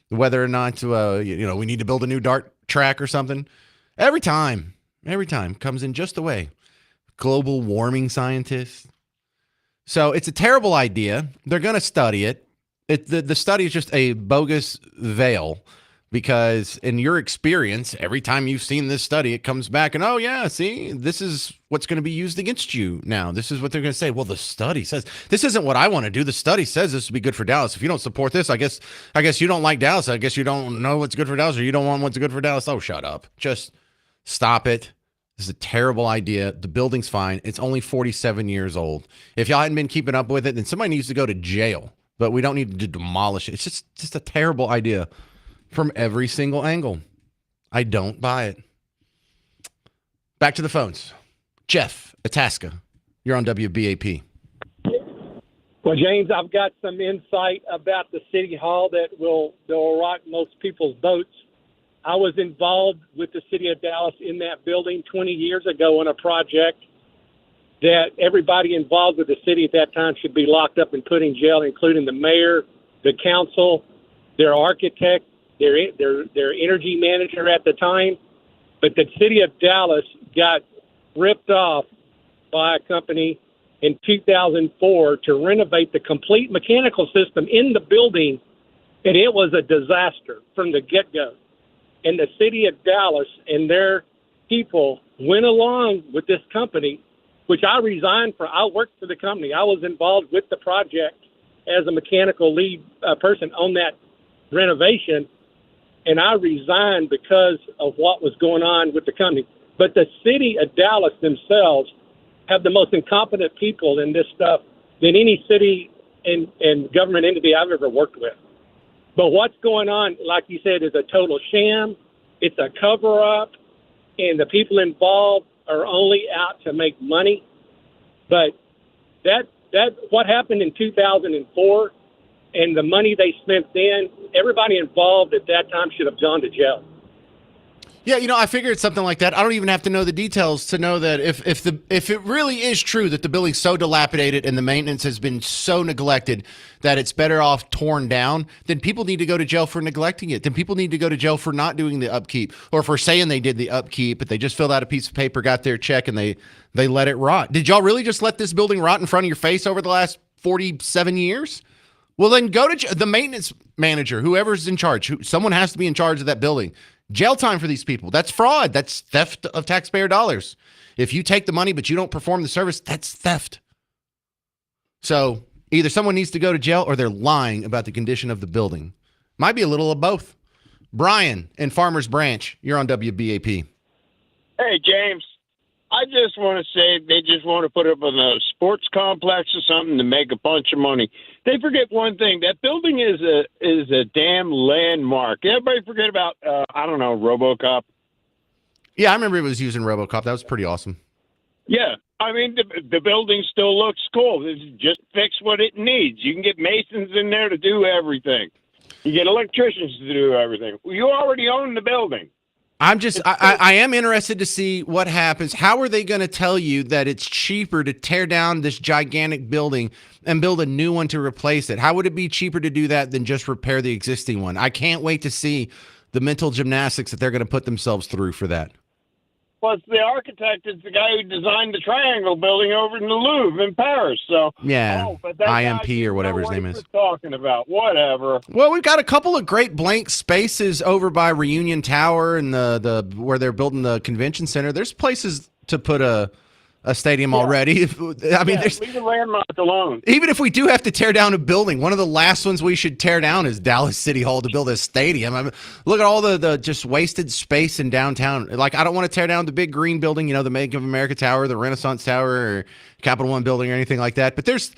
whether or not, we need to build a new dart track or something. Every time comes in just the way. Global warming scientists. So it's a terrible idea. They're going to study it. The study is just a bogus veil, because in your experience, every time you've seen this study, it comes back and, oh yeah, see, this is what's going to be used against you now. This is what they're going to say. Well, the study says this isn't what I want to do. The study says this would be good for Dallas. If you don't support this, I guess you don't like Dallas. I guess you don't know what's good for Dallas, or you don't want what's good for Dallas. Oh, shut up. Just stop it. This is a terrible idea. The building's fine. It's only 47 years old. If y'all hadn't been keeping up with it, then somebody needs to go to jail. But we don't need to demolish it. It's just a terrible idea from every single angle. I don't buy it. Back to the phones. Jeff, Itasca, you're on WBAP. Well, James, I've got some insight about the City Hall that will rock most people's boats. I was involved with the city of Dallas in that building 20 years ago on a project that everybody involved with the city at that time should be locked up and put in jail, including the mayor, the council, their architect, their energy manager at the time. But the city of Dallas got ripped off by a company in 2004 to renovate the complete mechanical system in the building, and it was a disaster from the get-go. And the city of Dallas and their people went along with this company, which I resigned for. I worked for the company. I was involved with the project as a mechanical lead person on that renovation, and I resigned because of what was going on with the company. But the city of Dallas themselves have the most incompetent people in this stuff than any city and government entity I've ever worked with. But what's going on, like you said, is a total sham. It's a cover-up, and the people involved are only out to make money. But that what happened in 2004 and the money they spent then, everybody involved at that time should have gone to jail. Yeah, I figured something like that. I don't even have to know the details to know that if it really is true that the building's so dilapidated and the maintenance has been so neglected that it's better off torn down, then people need to go to jail for neglecting it. Then people need to go to jail for not doing the upkeep, or for saying they did the upkeep, but they just filled out a piece of paper, got their check, and they let it rot. Did y'all really just let this building rot in front of your face over the last 47 years? Well, then go to the maintenance manager, whoever's in charge. Someone has to be in charge of that building. Jail time for these people. That's fraud. That's theft of taxpayer dollars. If you take the money but you don't perform the service, that's theft. So either someone needs to go to jail, or they're lying about the condition of the building. Might be a little of both. Brian in Farmers Branch, you're on WBAP. Hey, James. I just want to say they just want to put up in a sports complex or something to make a bunch of money. They forget one thing. That building is a damn landmark. Everybody forget about, RoboCop. Yeah, I remember it was using RoboCop. That was pretty awesome. Yeah. I mean, the building still looks cool. Just fix what it needs. You can get masons in there to do everything. You get electricians to do everything. You already own the building. I am interested to see what happens. How are they going to tell you that it's cheaper to tear down this gigantic building and build a new one to replace it? How would it be cheaper to do that than just repair the existing one? I can't wait to see the mental gymnastics that they're going to put themselves through for that. Plus, the architect is the guy who designed the Triangle building over in the Louvre in Paris. So yeah, IMP or whatever his name is. Talking about whatever. Well, we've got a couple of great blank spaces over by Reunion Tower and the where they're building the convention center. There's places to put a a stadium already. I mean, leave the landmark alone. even if we do have to tear down a building, one of the last ones we should tear down is Dallas City Hall to build a stadium. I mean, look at all the just wasted space in downtown. Like, I don't want to tear down the big green building, the Bank of America Tower, the Renaissance Tower, or Capital One building or anything like that. But there's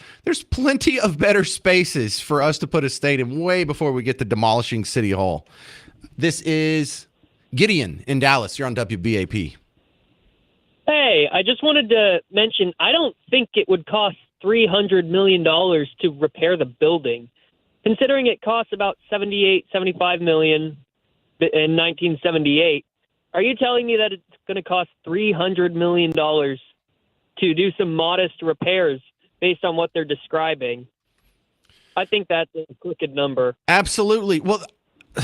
plenty of better spaces for us to put a stadium way before we get to demolishing City Hall. This is Gideon in Dallas. You're on WBAP. Hey, I just wanted to mention, I don't think it would cost $300 million to repair the building. Considering it costs about $75 million in 1978, are you telling me that it's going to cost $300 million to do some modest repairs based on what they're describing? I think that's a crooked number. Absolutely. Well,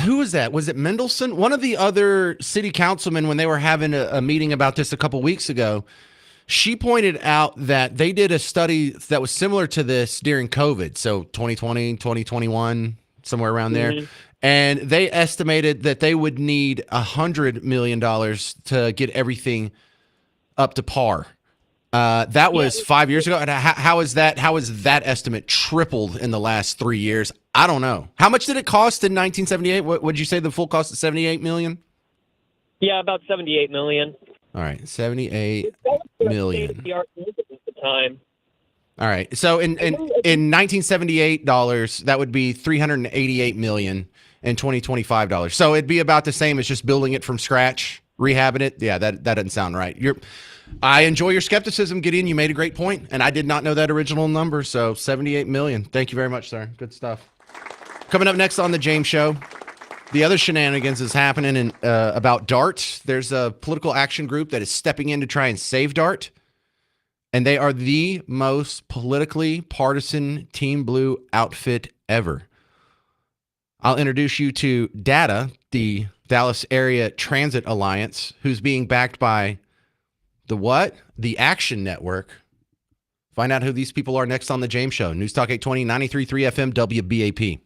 who was that? Was it Mendelson? One of the other city councilmen, when they were having a meeting about this a couple weeks ago, she pointed out that they did a study that was similar to this during COVID. So 2020, 2021, somewhere around there. And they estimated that they would need $100 million to get everything up to par. That was 5 years ago. And how is that estimate tripled in the last 3 years? I don't know. How much did it cost in 1978? What would you say the full cost of $78 million? Yeah, about $78 million. All right, $78 million. At the time. All right. So in 1978 dollars, that would be $388 million in 2025 dollars. So it'd be about the same as just building it from scratch, rehabbing it. Yeah, that doesn't sound right. I enjoy your skepticism, Gideon. You made a great point, and I did not know that original number. So $78 million. Thank you very much, sir. Good stuff. Coming up next on the James Show, the other shenanigans is happening about DART. There's a political action group that is stepping in to try and save DART, and they are the most politically partisan Team Blue outfit ever. I'll introduce you to DATA, the Dallas Area Transit Alliance, who's being backed by the what? The Action Network. Find out who these people are next on the James Show. News Talk 820, 93.3 FM, WBAP.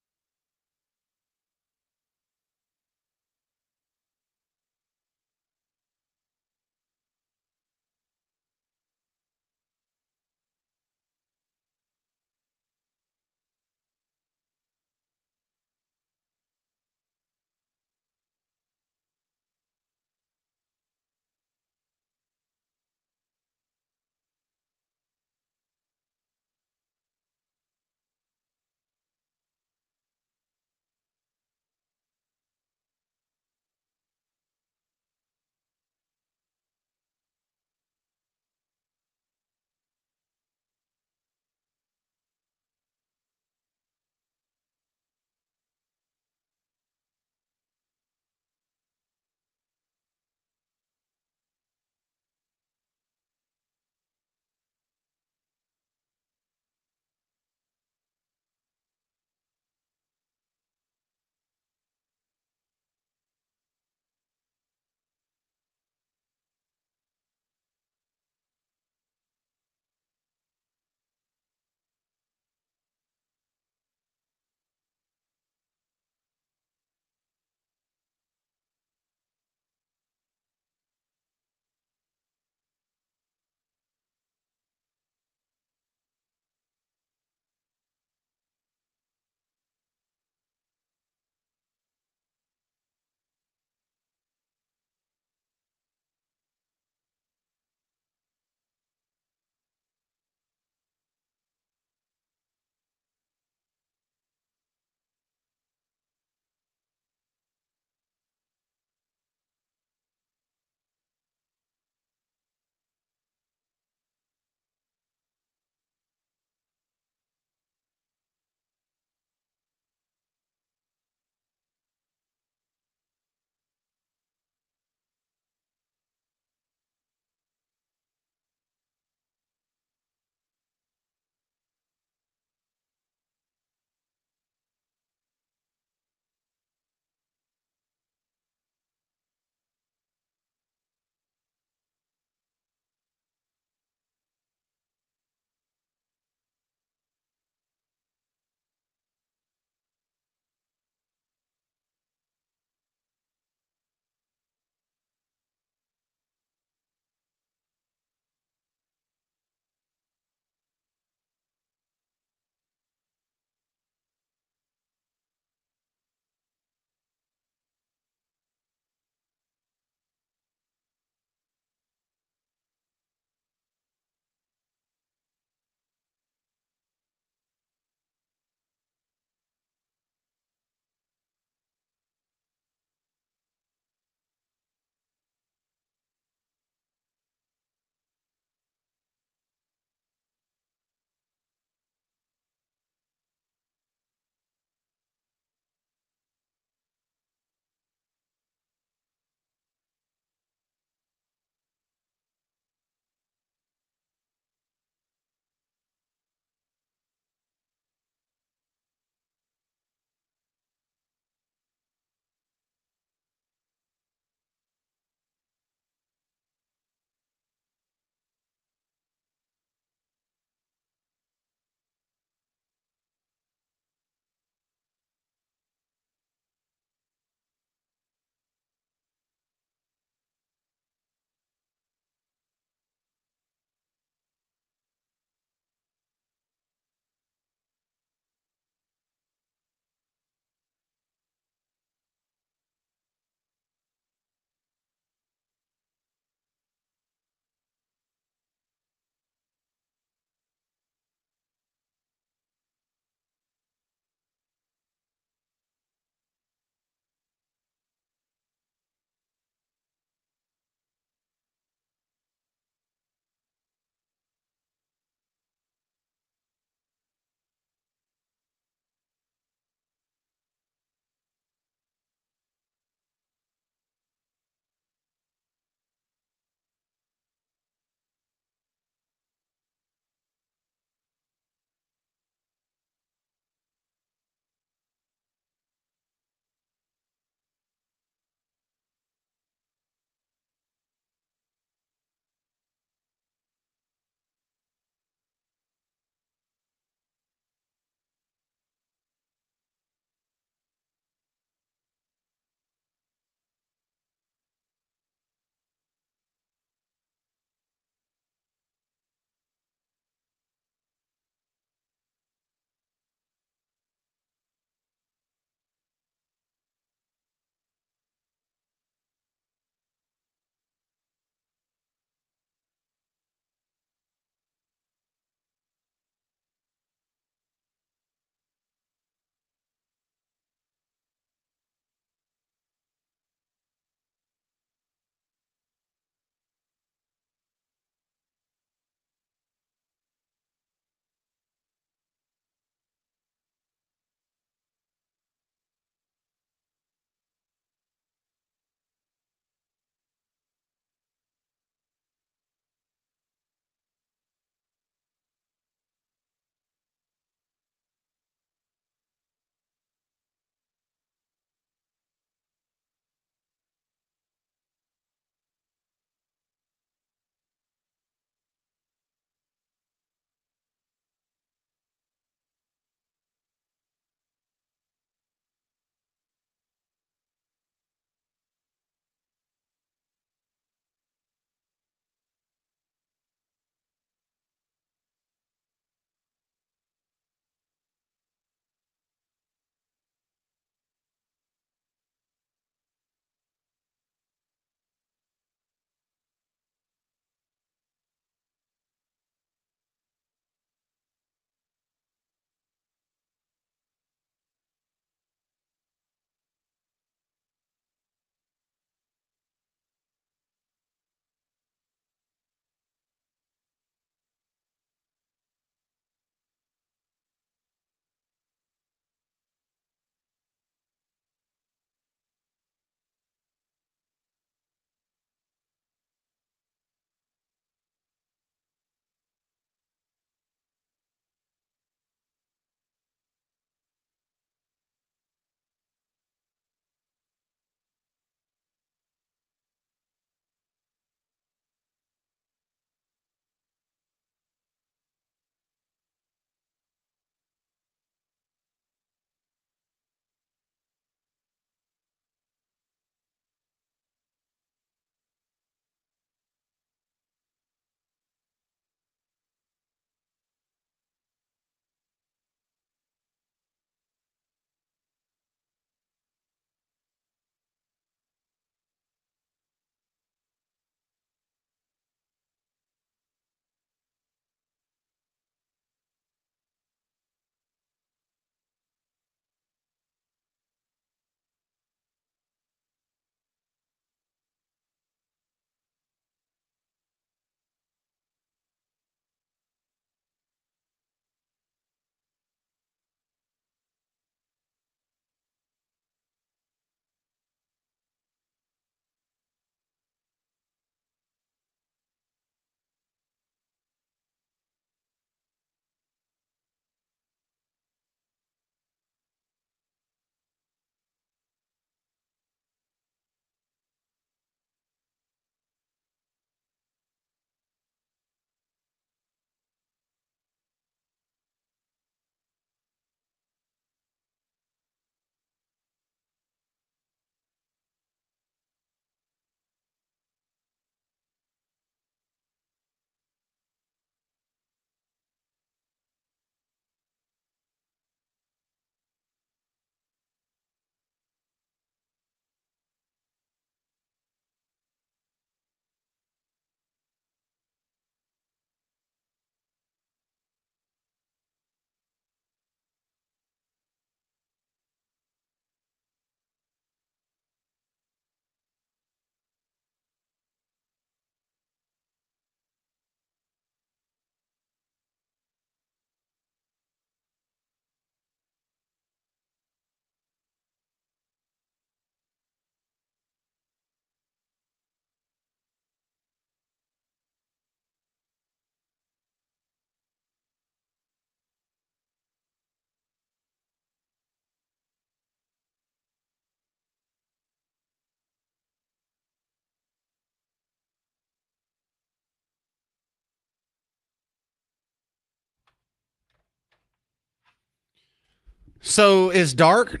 So is Dart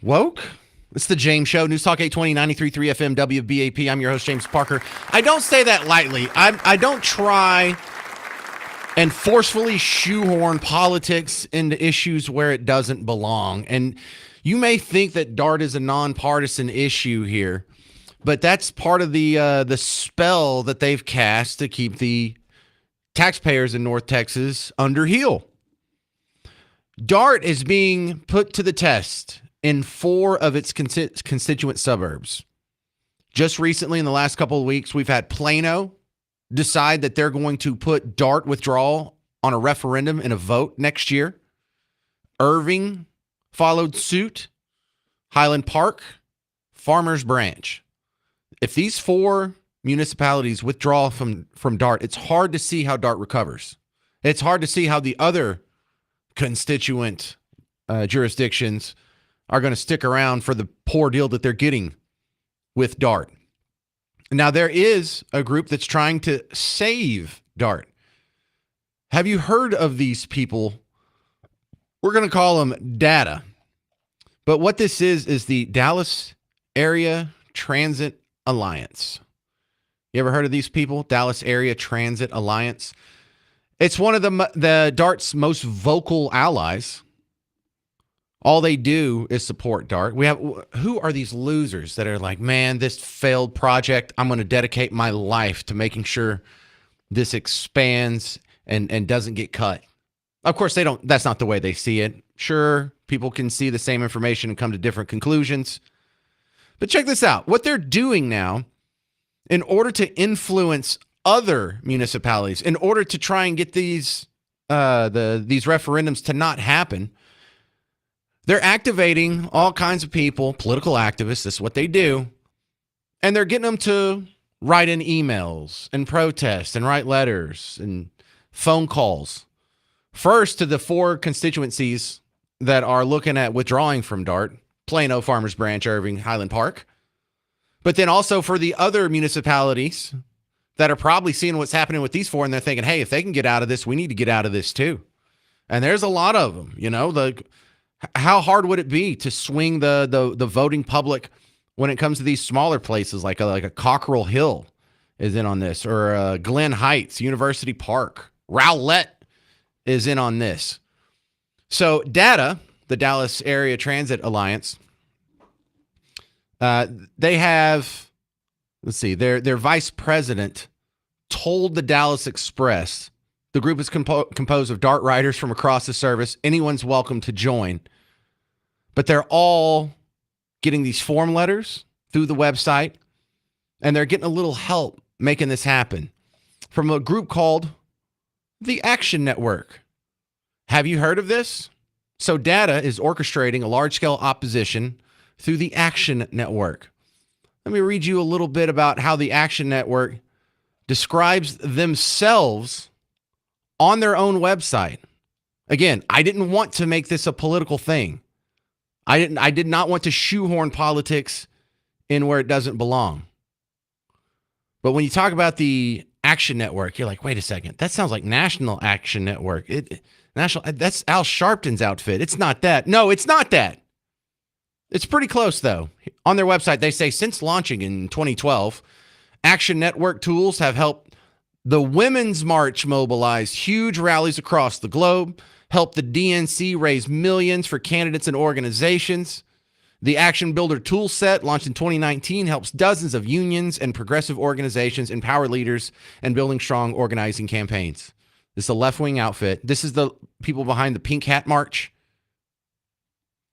woke? It's the James Show, News Talk 820, 93.3 FM, WBAP. I'm your host, James Parker. I don't say that lightly. I don't try and forcefully shoehorn politics into issues where it doesn't belong. And you may think that Dart is a nonpartisan issue here, but that's part of the spell that they've cast to keep the taxpayers in North Texas under heel. Dart is being put to the test in 4 of its constituent suburbs. Just recently, in the last couple of weeks, we've had Plano decide that they're going to put Dart withdrawal on a referendum and a vote next year. Irving followed suit. Highland Park, Farmers Branch. If these 4 municipalities withdraw from Dart, it's hard to see how Dart recovers. It's hard to see how the other constituent jurisdictions are going to stick around for the poor deal that they're getting with Dart. Now, there is a group that's trying to save Dart. Have you heard of these people? We're going to call them DATA. But what this is the Dallas Area Transit Alliance. You ever heard of these people? Dallas Area Transit Alliance. It's one of the Dart's most vocal allies. All they do is support Dart. Who are these losers that are like, man, this failed project, I'm going to dedicate my life to making sure this expands and doesn't get cut. Of course, that's not the way they see it. Sure, people can see the same information and come to different conclusions. But check this out. What they're doing now, in order to influence other municipalities, in order to try and get these referendums to not happen, they're activating all kinds of people, political activists, this is what they do, and they're getting them to write in emails and protest and write letters and phone calls. First to the 4 constituencies that are looking at withdrawing from Dart: Plano, Farmers Branch, Irving, Highland Park. But then also for the other municipalities that are probably seeing what's happening with these 4, and they're thinking, hey, if they can get out of this, we need to get out of this too. And there's a lot of them, how hard would it be to swing the voting public when it comes to these smaller places like a Cockrell Hill is in on this, or Glen Heights, University Park, Rowlett is in on this. So DATA, the Dallas Area Transit Alliance, they have, their vice president told the Dallas Express, the group is composed of Dart riders from across the service. Anyone's welcome to join. But they're all getting these form letters through the website, and they're getting a little help making this happen from a group called the Action Network. Have you heard of this? So DATA is orchestrating a large-scale opposition through the Action Network. Let me read you a little bit about how the Action Network describes themselves on their own website. Again, I didn't want to make this a political thing. I did not want to shoehorn politics in where it doesn't belong. But when you talk about the Action Network, you're like, wait a second, that sounds like National Action Network. That's Al Sharpton's outfit. It's not that. No, it's not that. It's pretty close, though. On their website, they say since launching in 2012, Action Network tools have helped the Women's March mobilize huge rallies across the globe, helped the DNC raise millions for candidates and organizations. The Action Builder tool set, launched in 2019, helps dozens of unions and progressive organizations empower leaders and building strong organizing campaigns. This is a left-wing outfit. This is the people behind the Pink Hat March.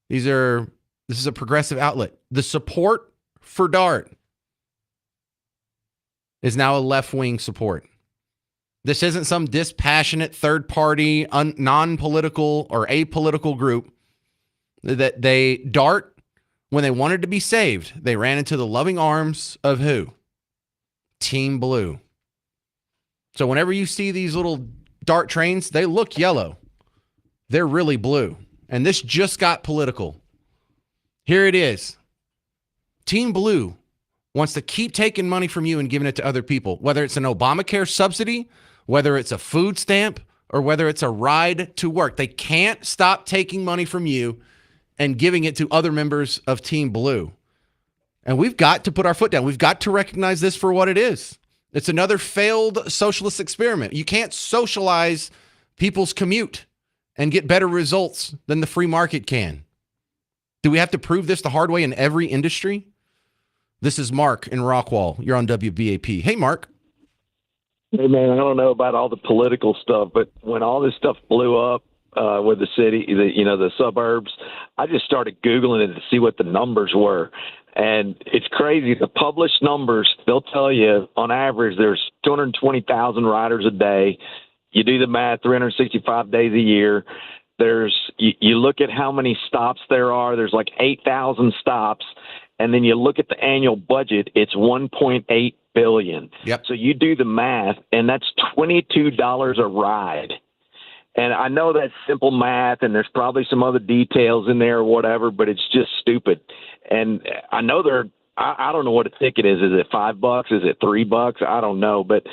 This is a progressive outlet. The support for Dart is now a left-wing support. This isn't some dispassionate third-party, non-political or apolitical group that Dart, when they wanted to be saved, they ran into the loving arms of who? Team Blue. So whenever you see these little Dart trains, they look yellow. They're really blue. And this just got political. Here it is. Team Blue wants to keep taking money from you and giving it to other people, whether it's an Obamacare subsidy, whether it's a food stamp, or whether it's a ride to work. They can't stop taking money from you and giving it to other members of Team Blue. And we've got to put our foot down. We've got to recognize this for what it is. It's another failed socialist experiment. You can't socialize people's commute and get better results than the free market can. Do we have to prove this the hard way in every industry? This is Mark in Rockwall. You're on WBAP. Hey, Mark. Hey, man, I don't know about all the political stuff, but when all this stuff blew up with the city, the suburbs, I just started Googling it to see what the numbers were. And it's crazy. The published numbers, they'll tell you on average there's 220,000 riders a day. You do the math, 365 days a year. You look at how many stops there are. There's like 8,000 stops. And then you look at the annual budget, it's $1.8 billion. Yep. So you do the math, and that's $22 a ride. And I know that's simple math, and there's probably some other details in there or whatever, but it's just stupid. And I know I don't know what a ticket is. Is it $5? Is it $3? I don't know. But,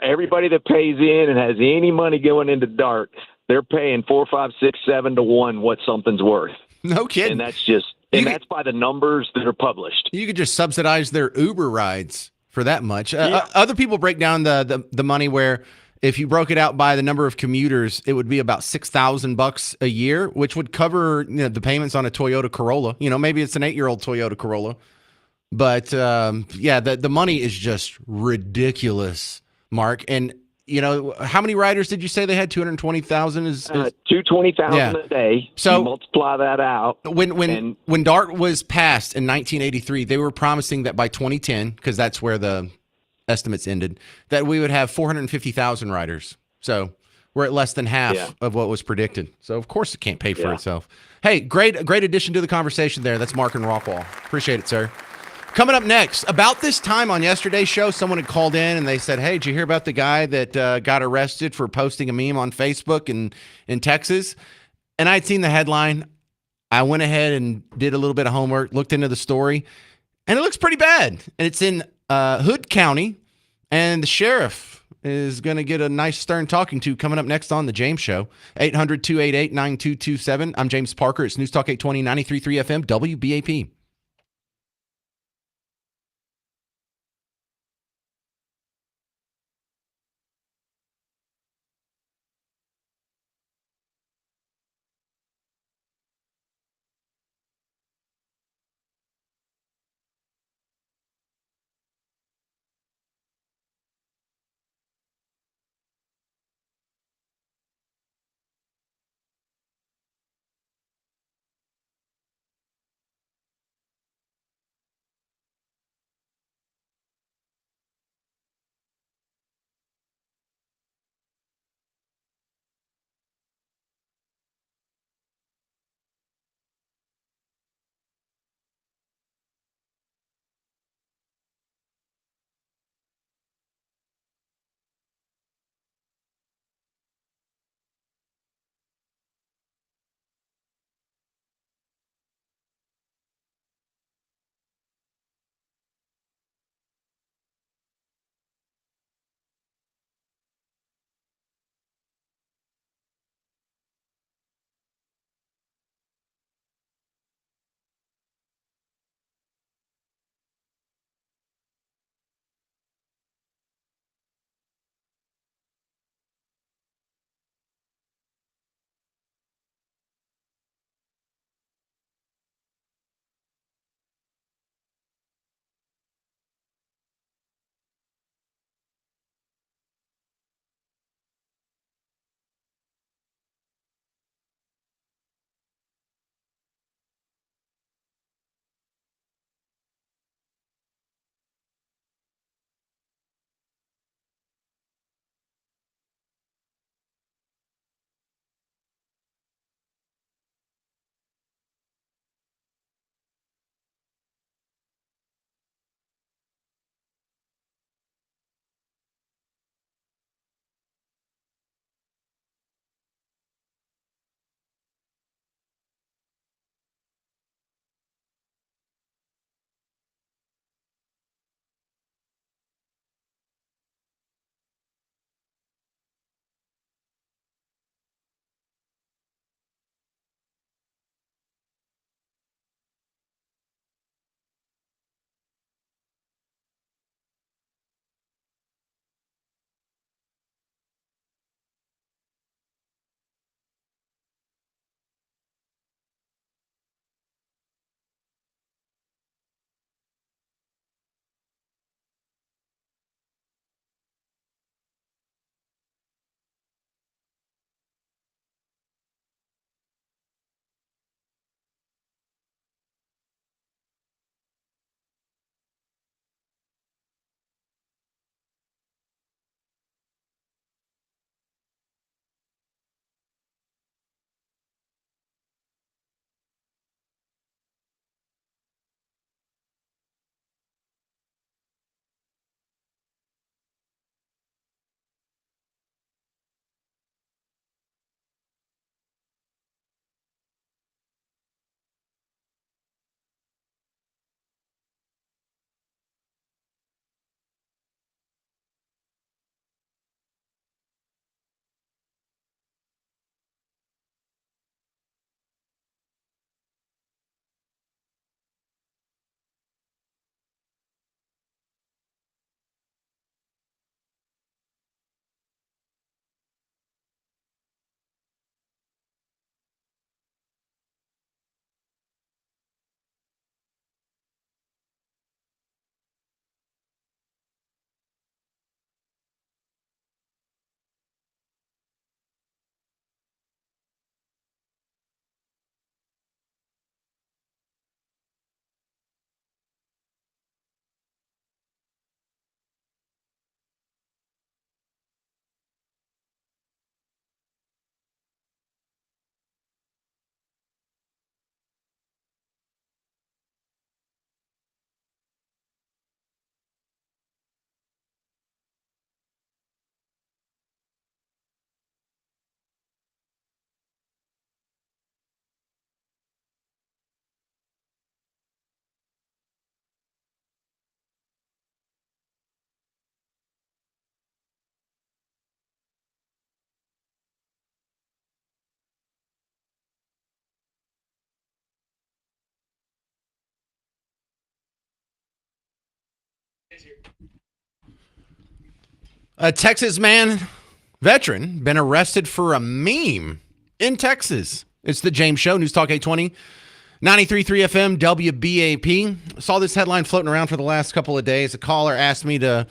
everybody that pays in and has any money going into DART, they're paying 4, 5, 6, 7 to 1 what something's worth. No kidding. And that's by the numbers that are published. You could just subsidize their Uber rides for that much. Yeah. Other people break down the money where if you broke it out by the number of commuters, it would be about $6,000 a year, which would cover the payments on a Toyota Corolla. Maybe it's an 8-year-old Toyota Corolla. But the money is just ridiculous, Mark. And how many riders did you say they had? 220,000 is 220,000 a day. So you multiply that out. When DART was passed in 1983, they were promising that by 2010, because that's where the estimates ended, that we would have 450,000 riders. So we're at less than half of what was predicted. So of course it can't pay for itself. Hey, great addition to the conversation there. That's Mark and Rockwall. Appreciate it, sir. Coming up next, about this time on yesterday's show, someone had called in and they said, hey, did you hear about the guy that got arrested for posting a meme on Facebook in Texas? And I'd seen the headline. I went ahead and did a little bit of homework, looked into the story, and it looks pretty bad. And it's in Hood County, and the sheriff is going to get a nice stern talking to coming up next on The James Show. 800-288-9227. I'm James Parker. It's News Talk 820, 93.3 FM, WBAP. A Texas veteran, been arrested for a meme in Texas. It's the James Show, News Talk 820, 93.3 FM, WBAP. Saw this headline floating around for the last couple of days. A caller asked me to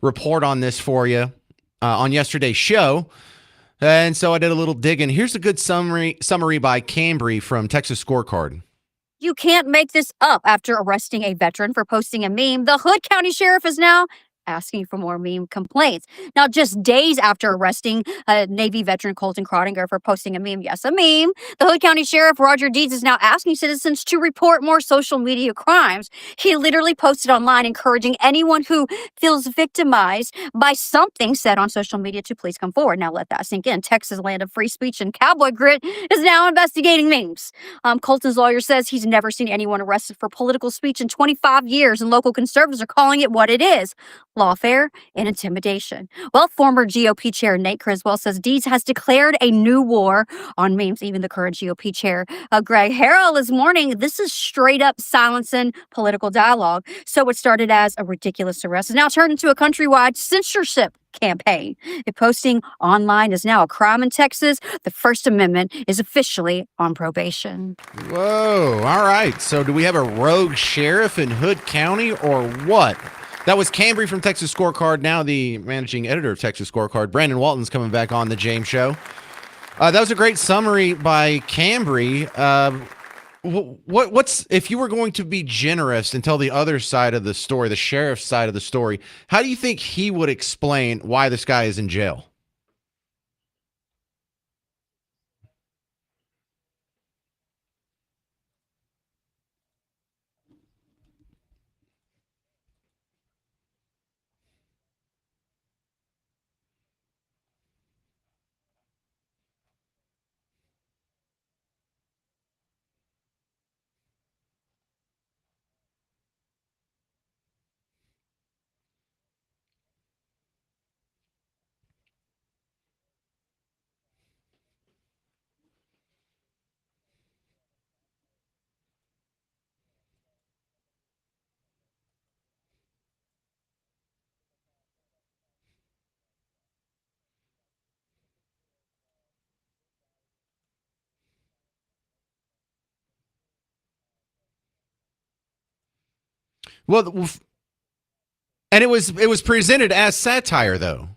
report on this for you on yesterday's show. And so I did a little digging. Here's a good summary by Cambry from Texas Scorecard. You can't make this up. After arresting a veteran for posting a meme, the Hood County Sheriff is now asking for more meme complaints. Now, just days after arresting Navy veteran Colton Crottinger for posting a meme, yes, a meme, the Hood County Sheriff Roger Deeds is now asking citizens to report more social media crimes. He literally posted online encouraging anyone who feels victimized by something said on social media to please come forward. Now, let that sink in. Texas, land of free speech and cowboy grit, is now investigating memes. Colton's lawyer says he's never seen anyone arrested for political speech in 25 years, and local conservatives are calling it what it is: lawfare and intimidation. Well, former GOP chair Nate Criswell says Deeds has declared a new war on memes. Even the current GOP chair, Greg Harrell, is warning this is straight up silencing political dialogue. So what started as a ridiculous arrest has now turned into a countrywide censorship campaign. If posting online is now a crime in Texas, the First Amendment is officially on probation. Whoa. All right. So do we have a rogue sheriff in Hood County or what? That was Cambry from Texas Scorecard, now the managing editor of Texas Scorecard. Brandon Walton's coming back on the James Show. That was a great summary by Cambry. What's if you were going to be generous and tell the other side of the story, the sheriff's side of the story, how do you think he would explain why this guy is in jail? Well, and it was presented as satire, though.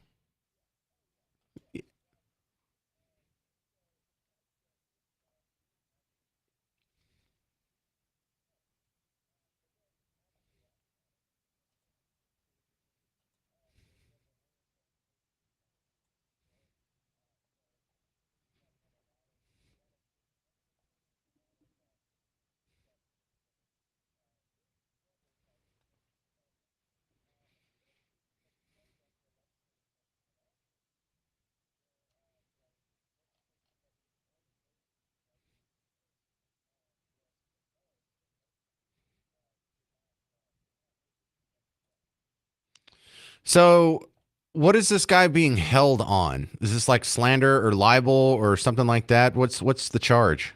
So, what is this guy being held on? Is this like slander or libel or something like that? What's the charge?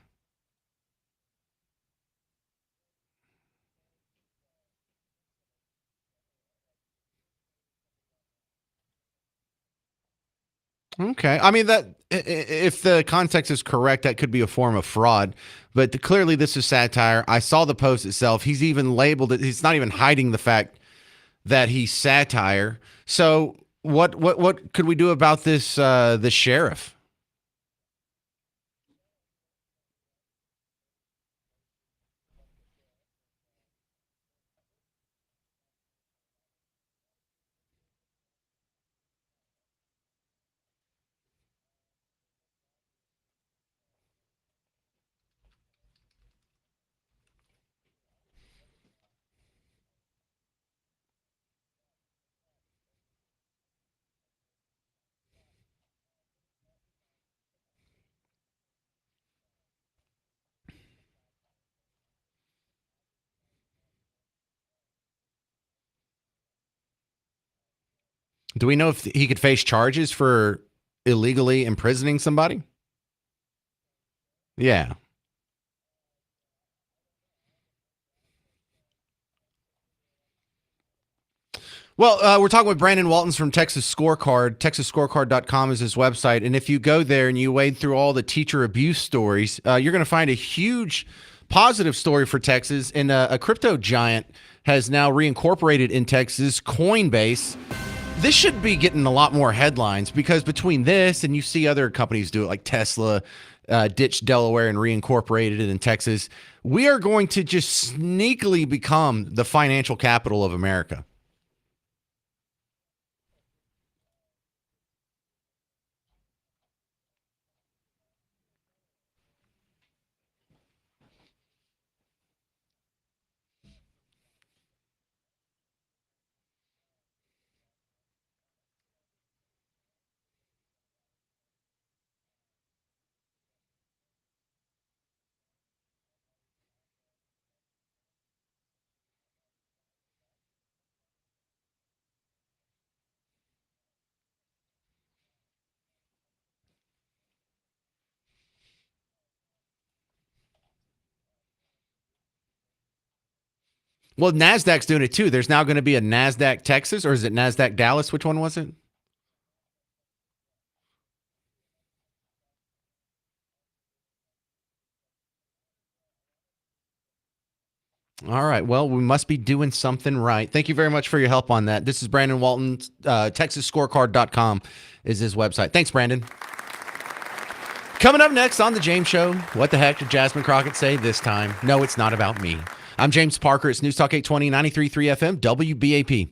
Okay. I mean, that if the context is correct, that could be a form of fraud, but clearly this is satire. I saw the post itself. He's even labeled it. He's not even hiding the fact that he's satire. So what could we do about this sheriff? Do we know if he could face charges for illegally imprisoning somebody? Yeah. Well, we're talking with Brandon Waltons from Texas Scorecard. TexasScorecard.com is his website. And if you go there and you wade through all the teacher abuse stories, you're going to find a huge positive story for Texas. And a crypto giant has now reincorporated in Texas, Coinbase. This should be getting a lot more headlines because between this and you see other companies do it, like Tesla ditched Delaware and reincorporated it in Texas, we are going to just sneakily become the financial capital of America. Well, NASDAQ's doing it too. There's now going to be a NASDAQ Texas, or is it NASDAQ Dallas? Which one was it? All right. Well, we must be doing something right. Thank you very much for your help on that. This is Brandon Walton. TexasScorecard.com is his website. Thanks, Brandon. Coming up next on The James Show, what the heck did Jasmine Crockett say this time? No, it's not about me. I'm James Parker. It's News Talk 820, 93.3 FM, WBAP.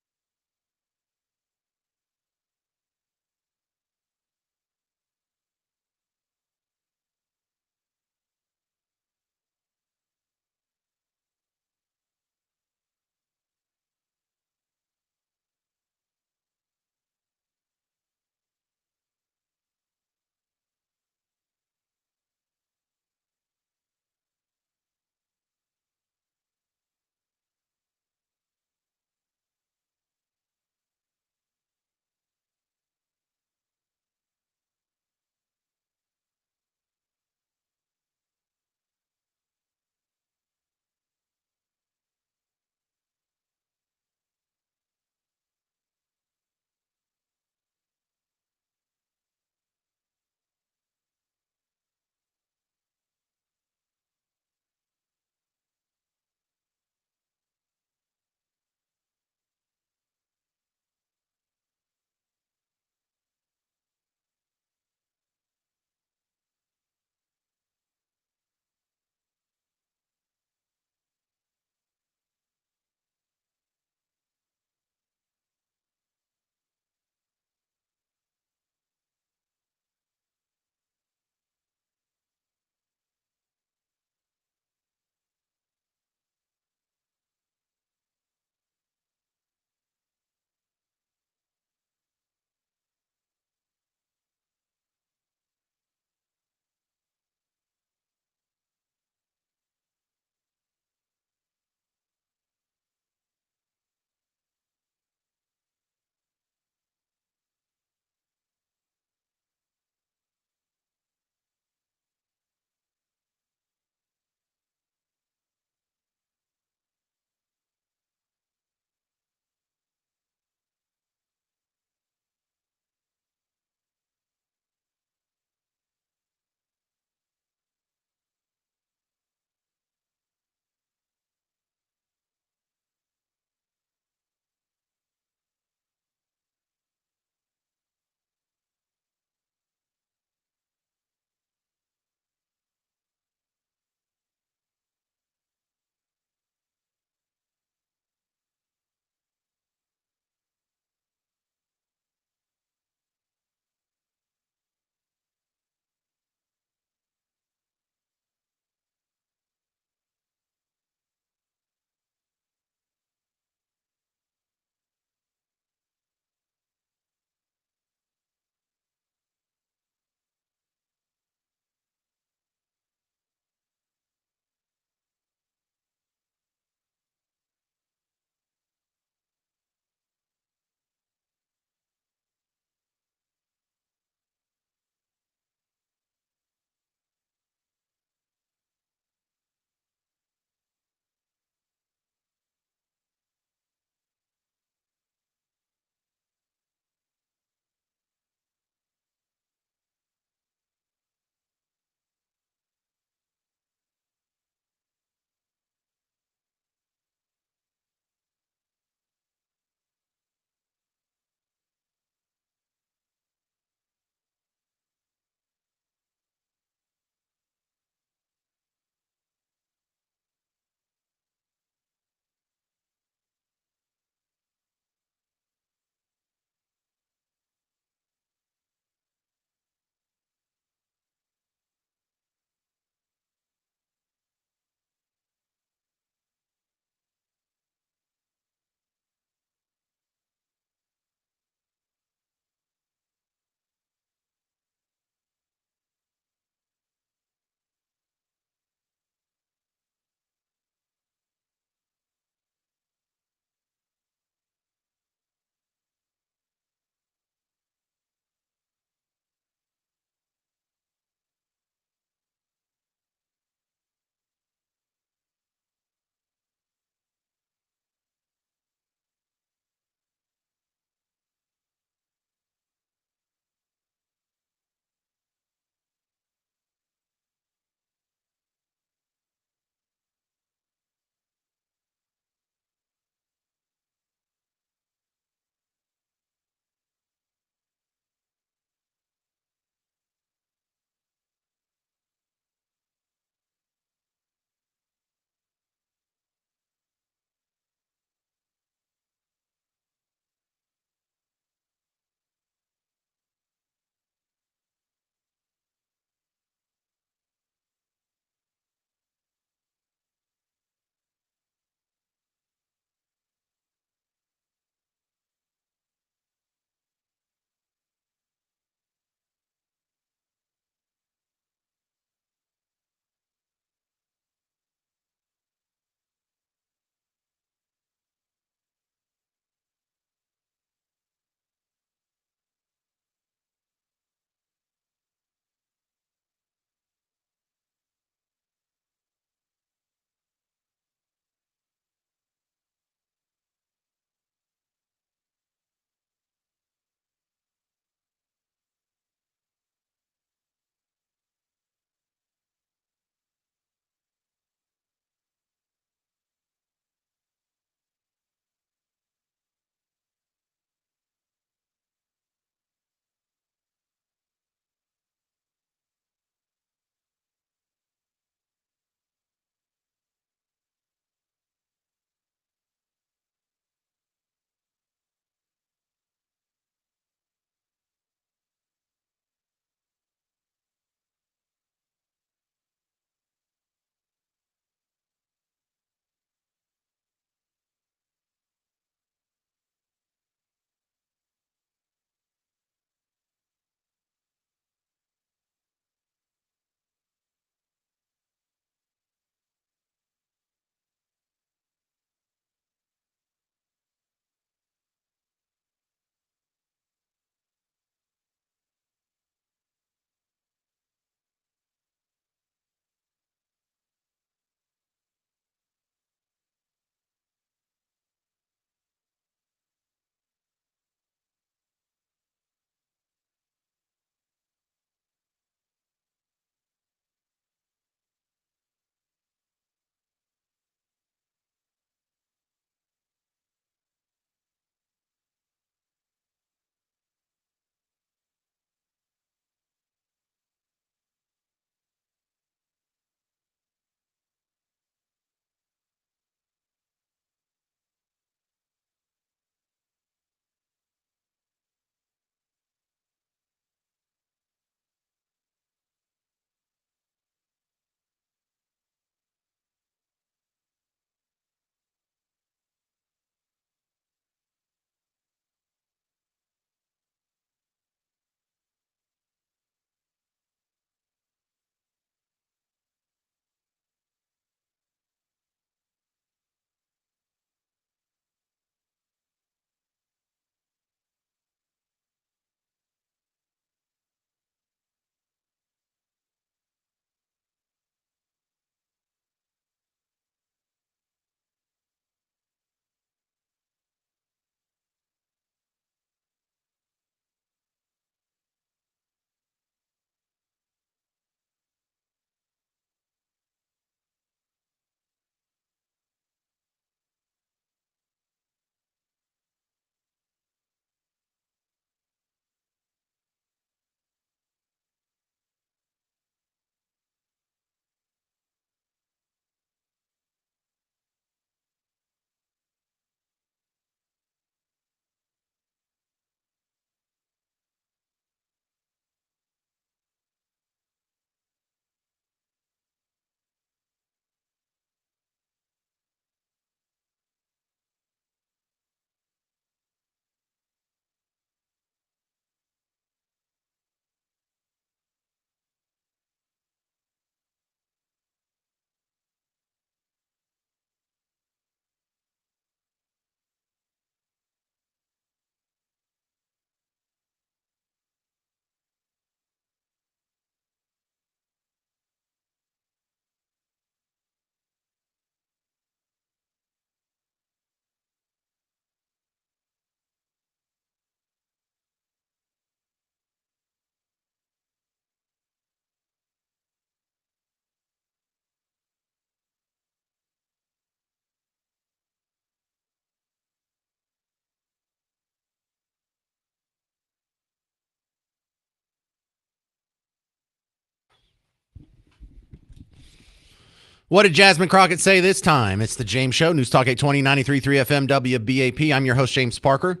What did Jasmine Crockett say this time? It's the James Show, News Talk 820, 93.3 FM, WBAP. I'm your host, James Parker.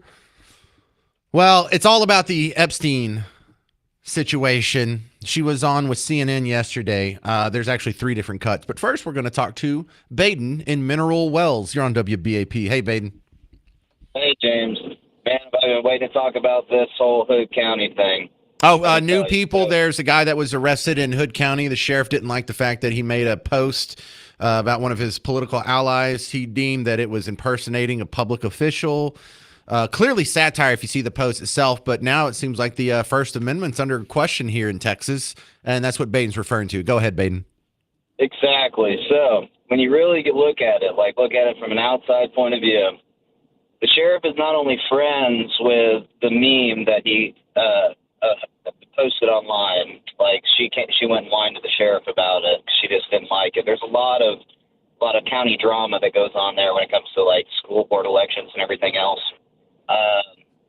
Well, it's all about the Epstein situation. She was on with CNN yesterday. There's actually 3 different cuts. But first, we're going to talk to Baden in Mineral Wells. You're on WBAP. Hey, Baden. Hey, James. Man, I've been waiting to talk about this whole Hood County thing. Oh, new people. There's a guy that was arrested in Hood County. The sheriff didn't like the fact that he made a post about one of his political allies. He deemed that it was impersonating a public official. Clearly satire if you see the post itself, but now it seems like the First Amendment's under question here in Texas, and that's what Baden's referring to. Go ahead, Baden. Exactly. So when you really look at it from an outside point of view, the sheriff is not only friends with the meme that he posted online. Like she went and lied to the sheriff about it. She just didn't like it. There's a lot of county drama that goes on there when it comes to like school board elections and everything else.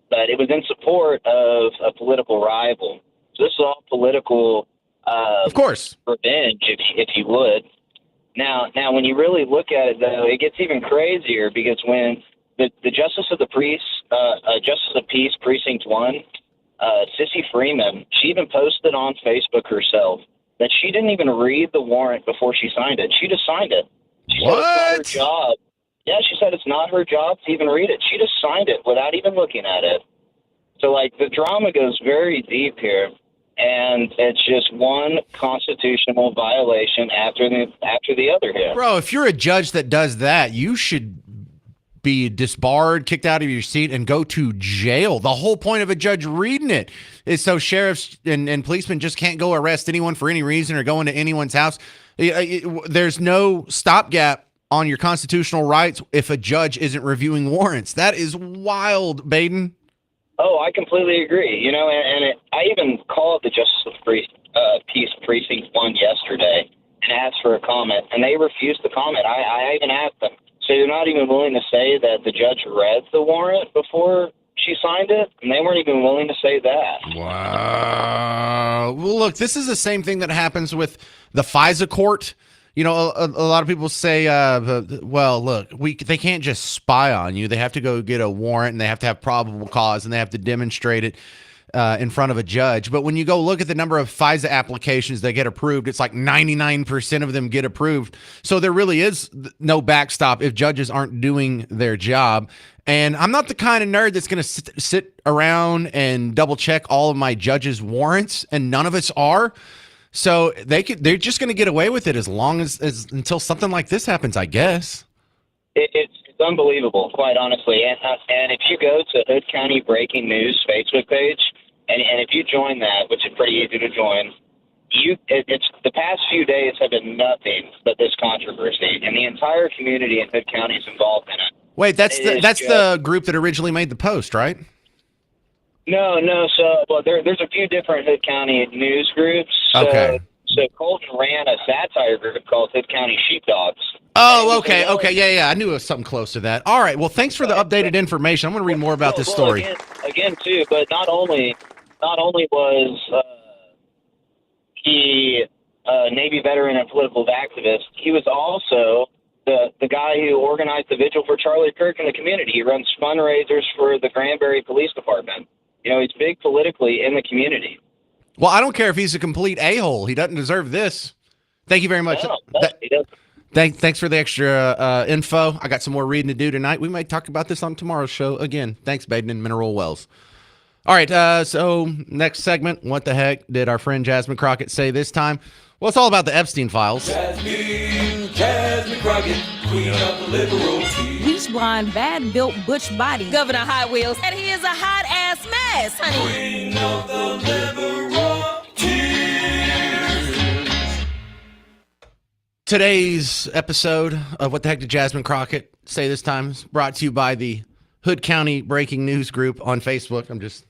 But it was in support of a political rival. So this is all political, of course, revenge, if you would. Now, when you really look at it, though, it gets even crazier because when the Justice of the Peace, Precinct 1, Sissy Freeman, she even posted on Facebook herself that she didn't even read the warrant before she signed it. She just signed it. She said it's not her job. Yeah, she said it's not her job to even read it. She just signed it without even looking at it. So, like, the drama goes very deep here, and it's just one constitutional violation after the other here. Bro, if you're a judge that does that, you should be disbarred, kicked out of your seat, and go to jail. The whole point of a judge reading it is so sheriffs and policemen just can't go arrest anyone for any reason or go into anyone's house. There's no stopgap on your constitutional rights if a judge isn't reviewing warrants. That is wild, Baden. Oh, I completely agree. You know, I even called the Justice of the Peace Precinct 1 yesterday and asked for a comment, and they refused to comment. I even asked them. So they're not even willing to say that the judge read the warrant before she signed it, and they weren't even willing to say that. Wow. Well, look, this is the same thing that happens with the FISA court. You know, a lot of people say, well, look, they can't just spy on you. They have to go get a warrant, and they have to have probable cause, and they have to demonstrate it in front of a judge. But when you go look at the number of FISA applications that get approved, it's like 99% of them get approved. So there really is no backstop if judges aren't doing their job. And I'm not the kind of nerd that's going to sit around and double check all of my judges' warrants, and none of us are. So they're just going to get away with it as long as until something like this happens, I guess. It's unbelievable, quite honestly. And if you go to Hood County Breaking News Facebook page, and if you join that, which is pretty easy to join, it's the past few days have been nothing but this controversy, and the entire community in Hood County is involved in it. Wait, that's the group that originally made the post, right? No. So, there's a few different Hood County news groups. Okay. So Colton ran a satire group called Hood County Sheepdogs. Oh, okay. Yeah. I knew it was something close to that. All right. Well, thanks for the updated information. I'm going to read more about this story. Again, too, but not only was he a Navy veteran and political activist, he was also the guy who organized the vigil for Charlie Kirk in the community. He runs fundraisers for the Granbury Police Department. You know, he's big politically in the community. Well, I don't care if he's a complete a-hole. He doesn't deserve this. Thank you very much. No, he doesn't. Thanks for the extra info. I got some more reading to do tonight. We might talk about this on tomorrow's show again. Thanks, Baden and Mineral Wells. All right, so next segment, what the heck did our friend Jasmine Crockett say this time? Well, it's all about the Epstein files. Jasmine Crockett, queen of the liberal tea. Bleach blonde, bad-built butch body. Governor Hot Wheels, and he is a hot-ass mess, honey. Queen of the liberal tears. Today's episode of What the Heck Did Jasmine Crockett Say This Time is brought to you by the Hood County Breaking News Group on Facebook. I'm just,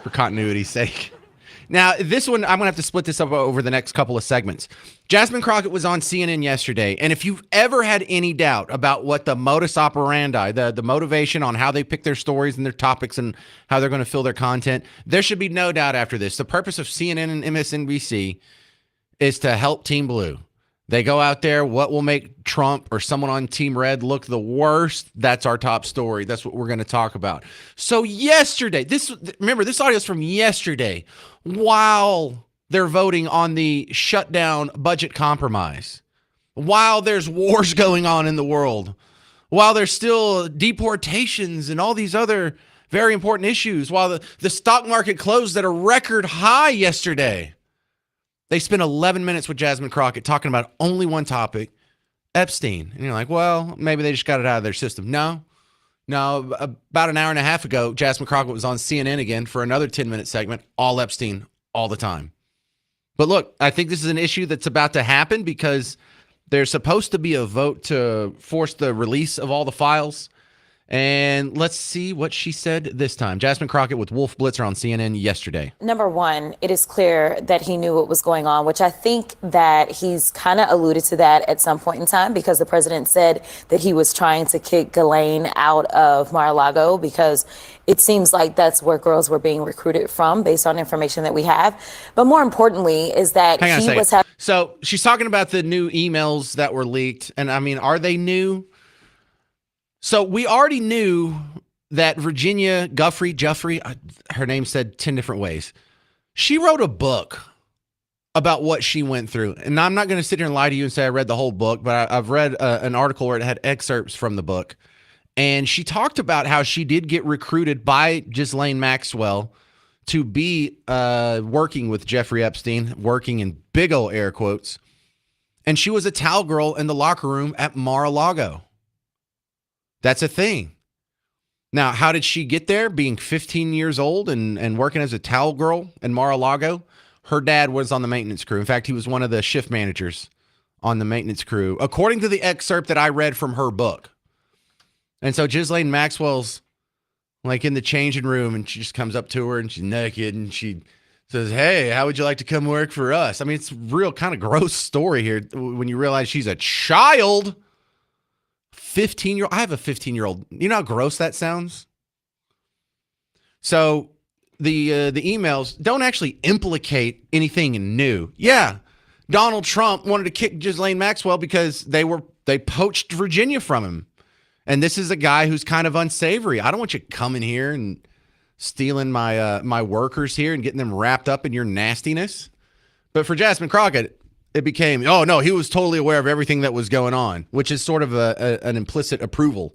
for continuity's sake. Now, this one, I'm going to have to split this up over the next couple of segments. Jasmine Crockett was on CNN yesterday, and if you've ever had any doubt about what the modus operandi, the motivation on how they pick their stories and their topics and how they're going to fill their content, there should be no doubt after this. The purpose of CNN and MSNBC is to help Team Blue. They go out there. What will make Trump or someone on Team Red look the worst? That's our top story. That's what we're going to talk about. So yesterday, remember, this audio is from yesterday while they're voting on the shutdown budget compromise, while there's wars going on in the world, while there's still deportations and all these other very important issues, while the stock market closed at a record high yesterday. They spent 11 minutes with Jasmine Crockett talking about only one topic, Epstein. And you're like, well, maybe they just got it out of their system. No, about an hour and a half ago, Jasmine Crockett was on CNN again for another 10-minute segment, all Epstein, all the time. But look, I think this is an issue that's about to happen because there's supposed to be a vote to force the release of all the files. And let's see what she said this time. Jasmine Crockett with Wolf Blitzer on CNN yesterday. Number one, it is clear that he knew what was going on, which I think that he's kind of alluded to that at some point in time because the president said that he was trying to kick Ghislaine out of Mar-a-Lago because it seems like that's where girls were being recruited from based on information that we have. But more importantly is that he was having... So she's talking about the new emails that were leaked. And I mean, are they new? So we already knew that Virginia Jeffrey, her name said 10 different ways. She wrote a book about what she went through. And I'm not going to sit here and lie to you and say I read the whole book, but I've read an article where it had excerpts from the book. And she talked about how she did get recruited by Ghislaine Maxwell to be working with Jeffrey Epstein, working in big old air quotes. And she was a towel girl in the locker room at Mar-a-Lago. That's a thing. Now, how did she get there? Being 15 years old and working as a towel girl in Mar-a-Lago. Her dad was on the maintenance crew. In fact, he was one of the shift managers on the maintenance crew, according to the excerpt that I read from her book. And so Ghislaine Maxwell's like in the changing room and she just comes up to her and she's naked and she says, hey, how would you like to come work for us? I mean, it's a real kind of gross story here when you realize she's a child. 15-year-old. I have a 15-year-old. You know how gross that sounds? So the emails don't actually implicate anything new. Yeah, Donald Trump wanted to kick Ghislaine Maxwell because they poached Virginia from him. And this is a guy who's kind of unsavory. I don't want you coming here and stealing my workers here and getting them wrapped up in your nastiness. But for Jasmine Crockett, it became, oh, no, he was totally aware of everything that was going on, which is sort of an implicit approval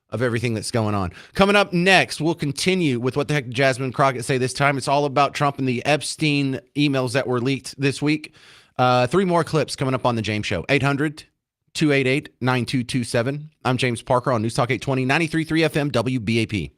of everything that's going on. Coming up next, we'll continue with what the heck did Jasmine Crockett say this time. It's all about Trump and the Epstein emails that were leaked this week. 3 more clips coming up on The James Show. 800-288-9227. I'm James Parker on News Talk 820, 93.3 FM, WBAP.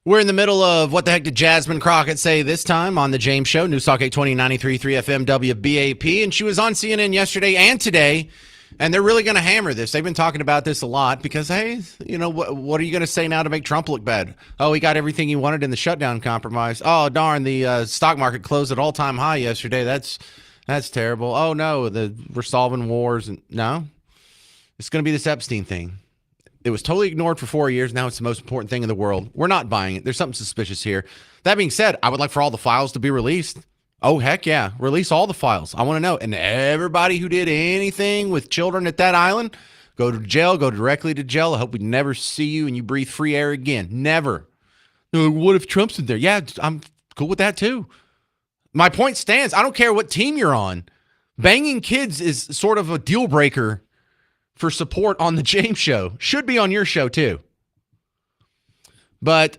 We're in the middle of What the Heck Did Jasmine Crockett Say This Time on The James Show, News Talk 820 93.3 FM WBAP. And she was on CNN yesterday and today, and they're really going to hammer this. They've been talking about this a lot because, hey, you know, what are you going to say now to make Trump look bad? Oh, he got everything he wanted in the shutdown compromise. Oh, darn, the stock market closed at all-time high yesterday. That's terrible. Oh, no, we're solving wars. And no, it's going to be this Epstein thing. It was totally ignored for 4 years. Now it's the most important thing in the world. We're not buying it. There's something suspicious here. That being said, I would like for all the files to be released. Oh, heck yeah. Release all the files. I want to know. And everybody who did anything with children at that island, go to jail, go directly to jail. I hope we never see you and you breathe free air again. Never. What if Trump's in there? Yeah, I'm cool with that too. My point stands. I don't care what team you're on. Banging kids is sort of a deal breaker for support on the James Show. Should be on your show too. But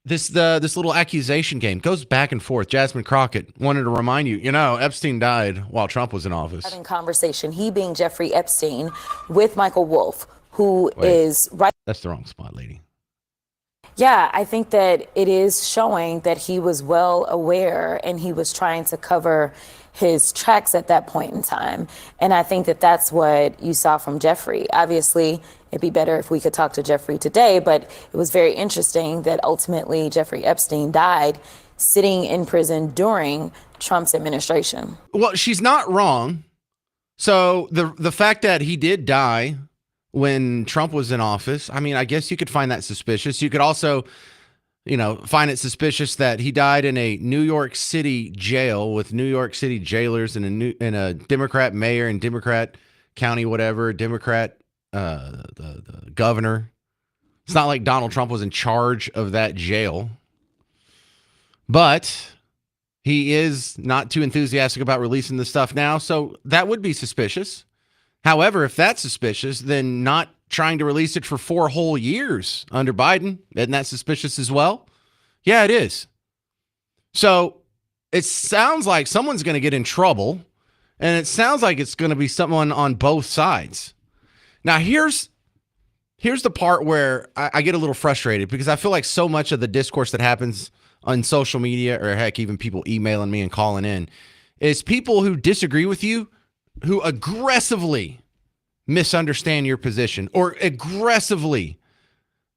this little accusation game goes back and forth. Jasmine Crockett wanted to remind you, Epstein died while Trump was in office. Having conversation, he being Jeffrey Epstein with Michael Wolff, who is right. That's the wrong spot, lady. Yeah, I think that it is showing that he was well aware and he was trying to cover his tracks at that point in time. And I think that that's what you saw from Jeffrey. Obviously, it'd be better if we could talk to Jeffrey today, but it was very interesting that ultimately Jeffrey Epstein died sitting in prison during Trump's administration. Well, she's not wrong. So the fact that he did die when Trump was in office, I mean, I guess you could find that suspicious. You could also, find it suspicious that he died in a New York City jail with New York City jailers and a Democrat mayor and Democrat county, whatever, Democrat, the governor. It's not like Donald Trump was in charge of that jail, but he is not too enthusiastic about releasing the stuff now. So that would be suspicious. However, if that's suspicious, then not trying to release it for 4 whole years under Biden, isn't that suspicious as well? Yeah, it is. So it sounds like someone's going to get in trouble, and it sounds like it's going to be someone on both sides. Now, here's the part where I get a little frustrated because I feel like so much of the discourse that happens on social media, or heck, even people emailing me and calling in, is people who disagree with you who aggressively misunderstand your position or aggressively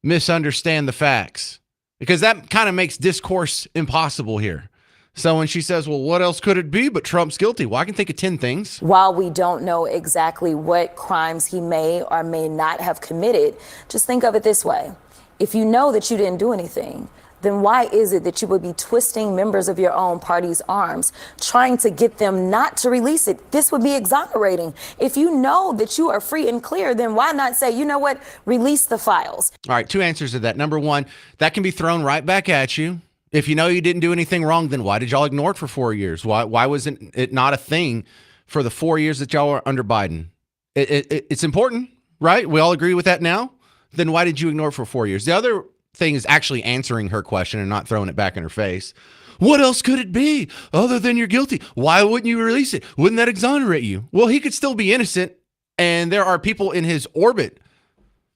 misunderstand the facts, because that kind of makes discourse impossible here. So when she says, well, what else could it be but Trump's guilty? Well, I can think of 10 things. While we don't know exactly what crimes he may or may not have committed, just think of it this way. If you know that you didn't do anything, then why is it that you would be twisting members of your own party's arms, trying to get them not to release it? This would be exonerating. If you know that you are free and clear, then why not say, you know what, release the files? All right, 2 answers to that. Number one, that can be thrown right back at you. If you know you didn't do anything wrong, then why did y'all ignore it for 4 years? Why wasn't it not a thing for the 4 years that y'all were under Biden? It's important, right? We all agree with that now? Then why did you ignore it for 4 years? The other thing is actually answering her question and not throwing it back in her face. What else could it be other than you're guilty? Why wouldn't you release it? Wouldn't that exonerate you? Well, he could still be innocent, and there are people in his orbit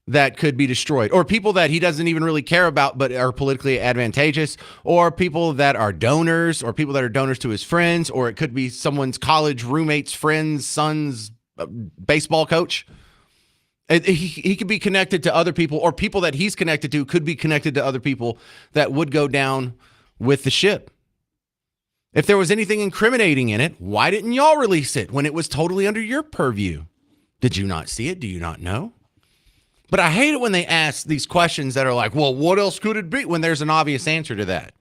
that could be destroyed, or people that he doesn't even really care about but are politically advantageous, or people that are donors, or people that are donors to his friends, or it could be someone's college roommate's friend's son's baseball coach. He could be connected to other people, or people that he's connected to could be connected to other people that would go down with the ship. If there was anything incriminating in it, why didn't y'all release it when it was totally under your purview? Did you not see it? Do you not know? But I hate it when they ask these questions that are like, well, what else could it be, when there's an obvious answer to that?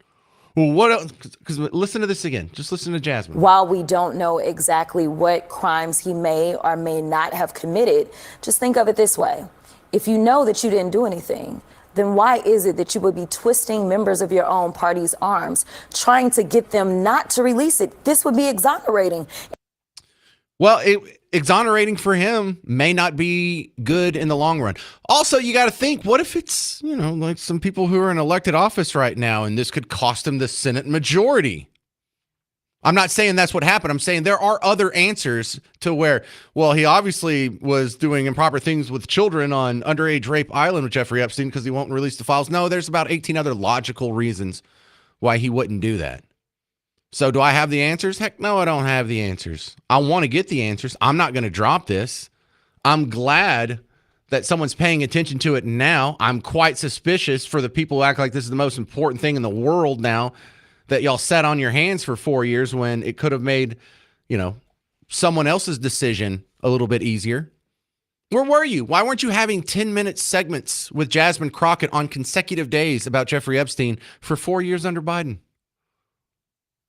Well, what else? Because listen to this again. Just listen to Jasmine. While we don't know exactly what crimes he may or may not have committed, just think of it this way. If you know that you didn't do anything, then why is it that you would be twisting members of your own party's arms, trying to get them not to release it? This would be exonerating. Well, exonerating for him may not be good in the long run. Also, you got to think, what if it's, like some people who are in elected office right now, and this could cost them the Senate majority? I'm not saying that's what happened. I'm saying there are other answers to where, well, he obviously was doing improper things with children on Underage Rape Island with Jeffrey Epstein because he won't release the files. No, there's about 18 other logical reasons why he wouldn't do that. So do I have the answers? Heck no, I don't have the answers. I want to get the answers. I'm not going to drop this. I'm glad that someone's paying attention to it now. I'm quite suspicious for the people who act like this is the most important thing in the world now, that y'all sat on your hands for 4 years when it could have made, someone else's decision a little bit easier. Where were you? Why weren't you having 10-minute segments with Jasmine Crockett on consecutive days about Jeffrey Epstein for 4 years under Biden?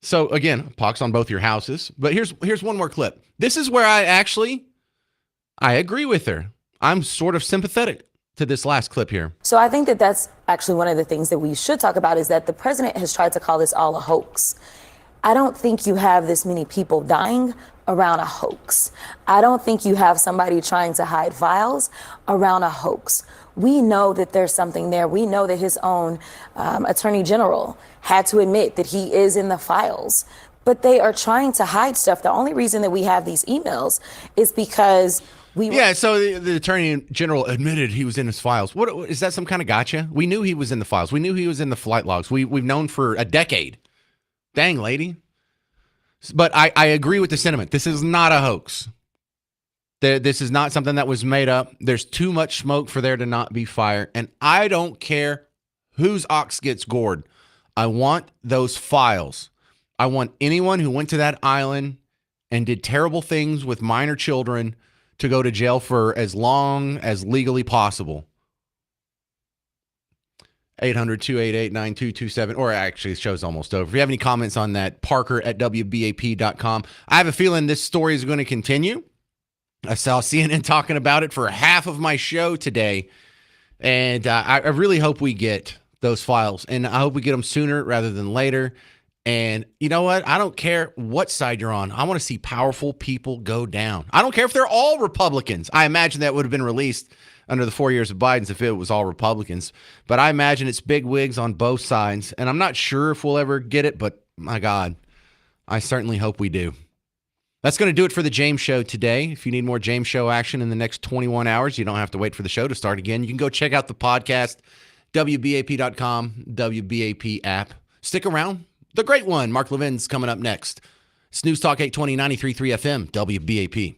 So again, pox on both your houses. But here's one more clip. This is where I agree with her. I'm sort of sympathetic to this last clip here. So I think that that's actually one of the things that we should talk about, is that the president has tried to call this all a hoax. I don't think you have this many people dying around a hoax. I don't think you have somebody trying to hide files around a hoax. We know that there's something there. We know that his own attorney general had to admit that he is in the files, but they are trying to hide stuff. The only reason that we have these emails is because so the attorney general admitted he was in his files. What is that, some kind of gotcha? We knew he was in the files. We knew he was in the flight logs. We've known for a decade. Dang, lady. But I agree with the sentiment. This is not a hoax. This is not something that was made up. There's too much smoke for there to not be fire. And I don't care whose ox gets gored. I want those files. I want anyone who went to that island and did terrible things with minor children to go to jail for as long as legally possible. 800-288-9227, or actually the show's almost over. If you have any comments on that, Parker@WBAP.com. I have a feeling this story is going to continue. I saw CNN talking about it for half of my show today, and I really hope we get those files, and I hope we get them sooner rather than later. And you know what? I don't care what side you're on. I want to see powerful people go down. I don't care if they're all Republicans. I imagine that would have been released under the 4 years of Biden's if it was all Republicans. But I imagine it's big wigs on both sides. And I'm not sure if we'll ever get it, but my God, I certainly hope we do. That's going to do it for the James Show today. If you need more James Show action in the next 21 hours, you don't have to wait for the show to start again. You can go check out the podcast, WBAP.com, WBAP app. Stick around. The great one, Mark Levin's coming up next. It's News Talk 820, 93.3 FM, WBAP.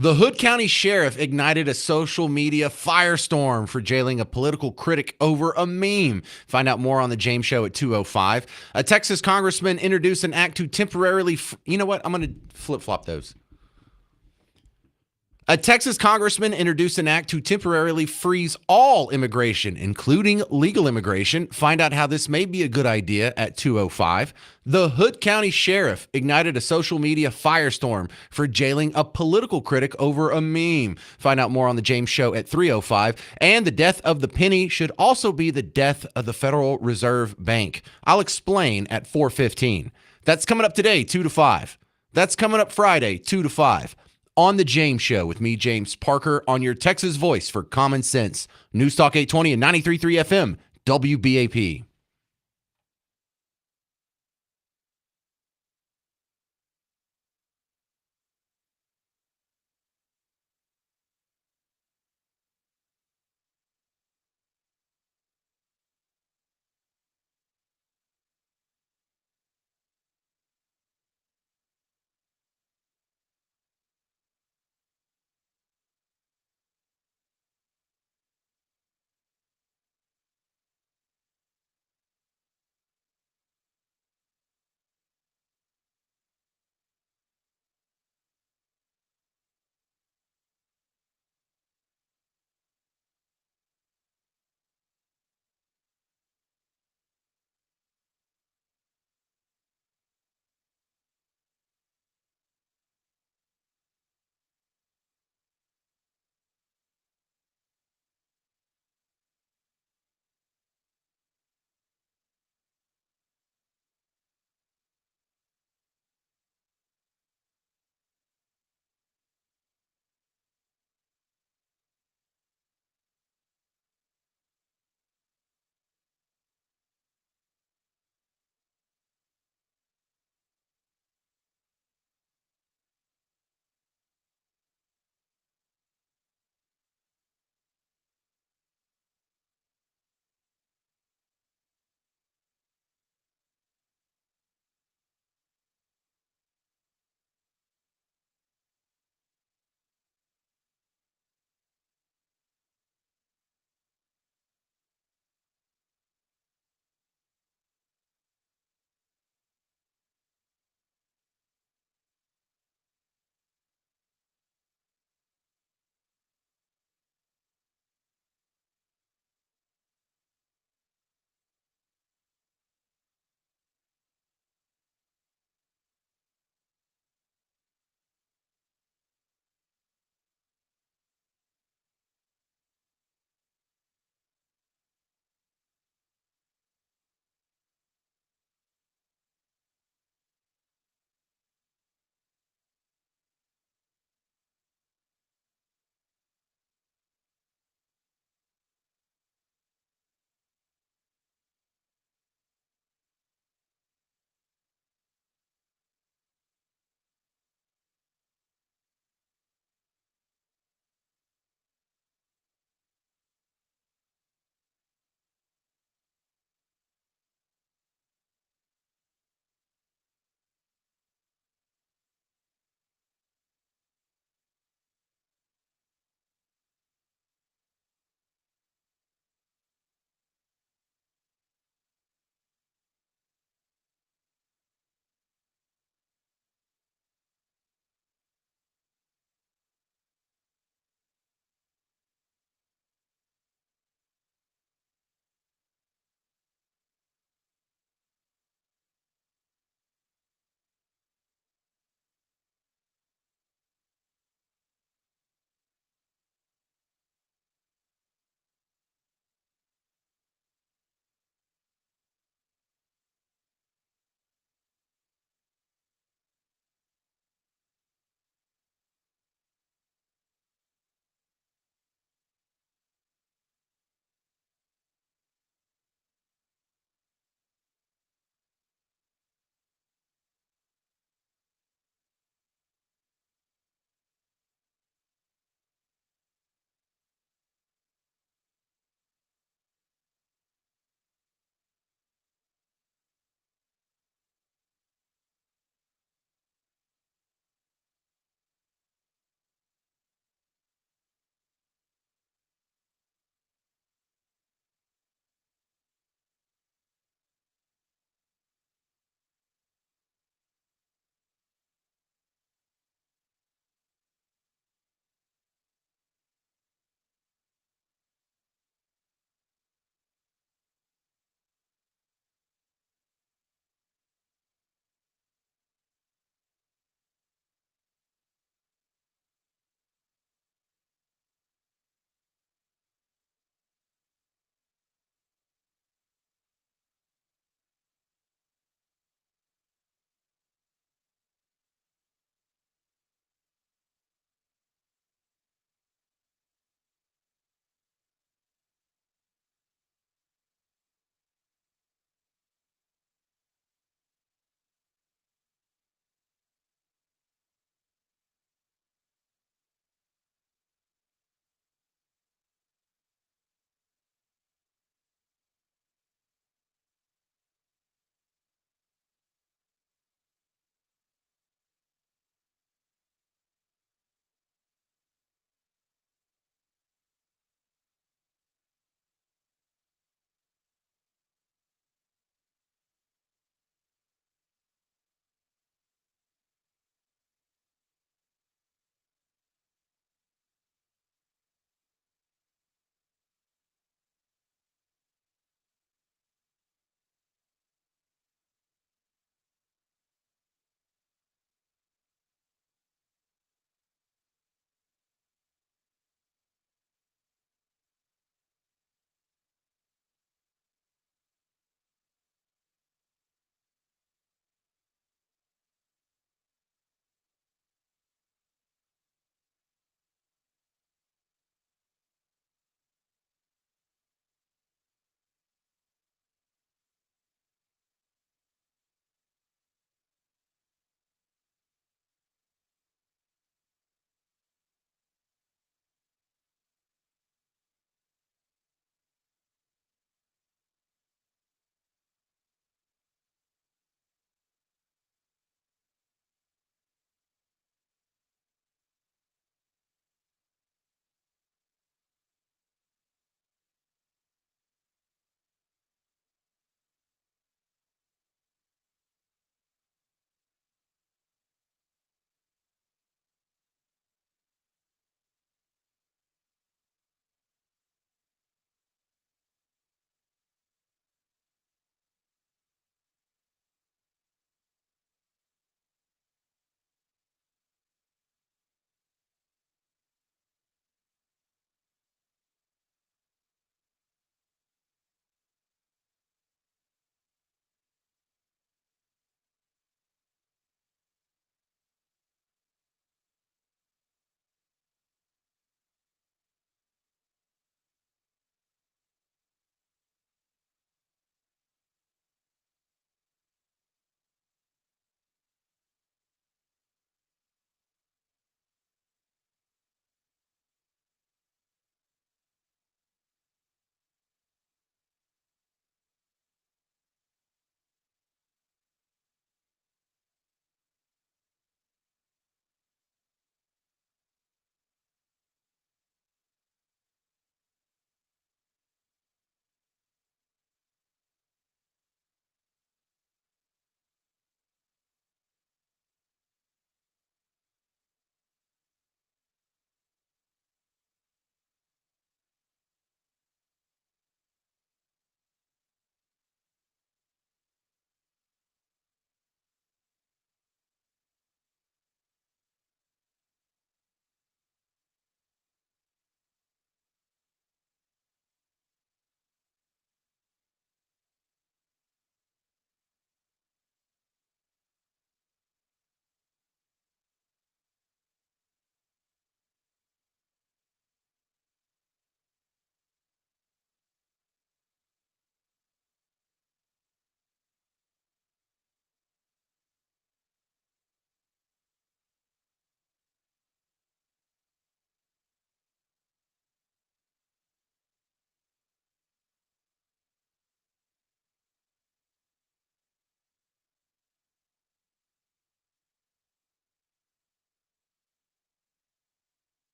The Hood County Sheriff ignited a social media firestorm for jailing a political critic over a meme. Find out more on the James Show at 2:05. A Texas congressman introduced an act to temporarily... You know what? I'm going to flip-flop those. A Texas congressman introduced an act to temporarily freeze all immigration, including legal immigration. Find out how this may be a good idea at 2:05. The Hood County Sheriff ignited a social media firestorm for jailing a political critic over a meme. Find out more on the James Show at 3:05. And the death of the penny should also be the death of the Federal Reserve Bank. I'll explain at 4:15. That's coming up today, 2 to 5. That's coming up Friday, 2 to 5. On the James Show with me, James Parker, on your Texas voice for common sense. News Talk 820 and 93.3 FM, WBAP.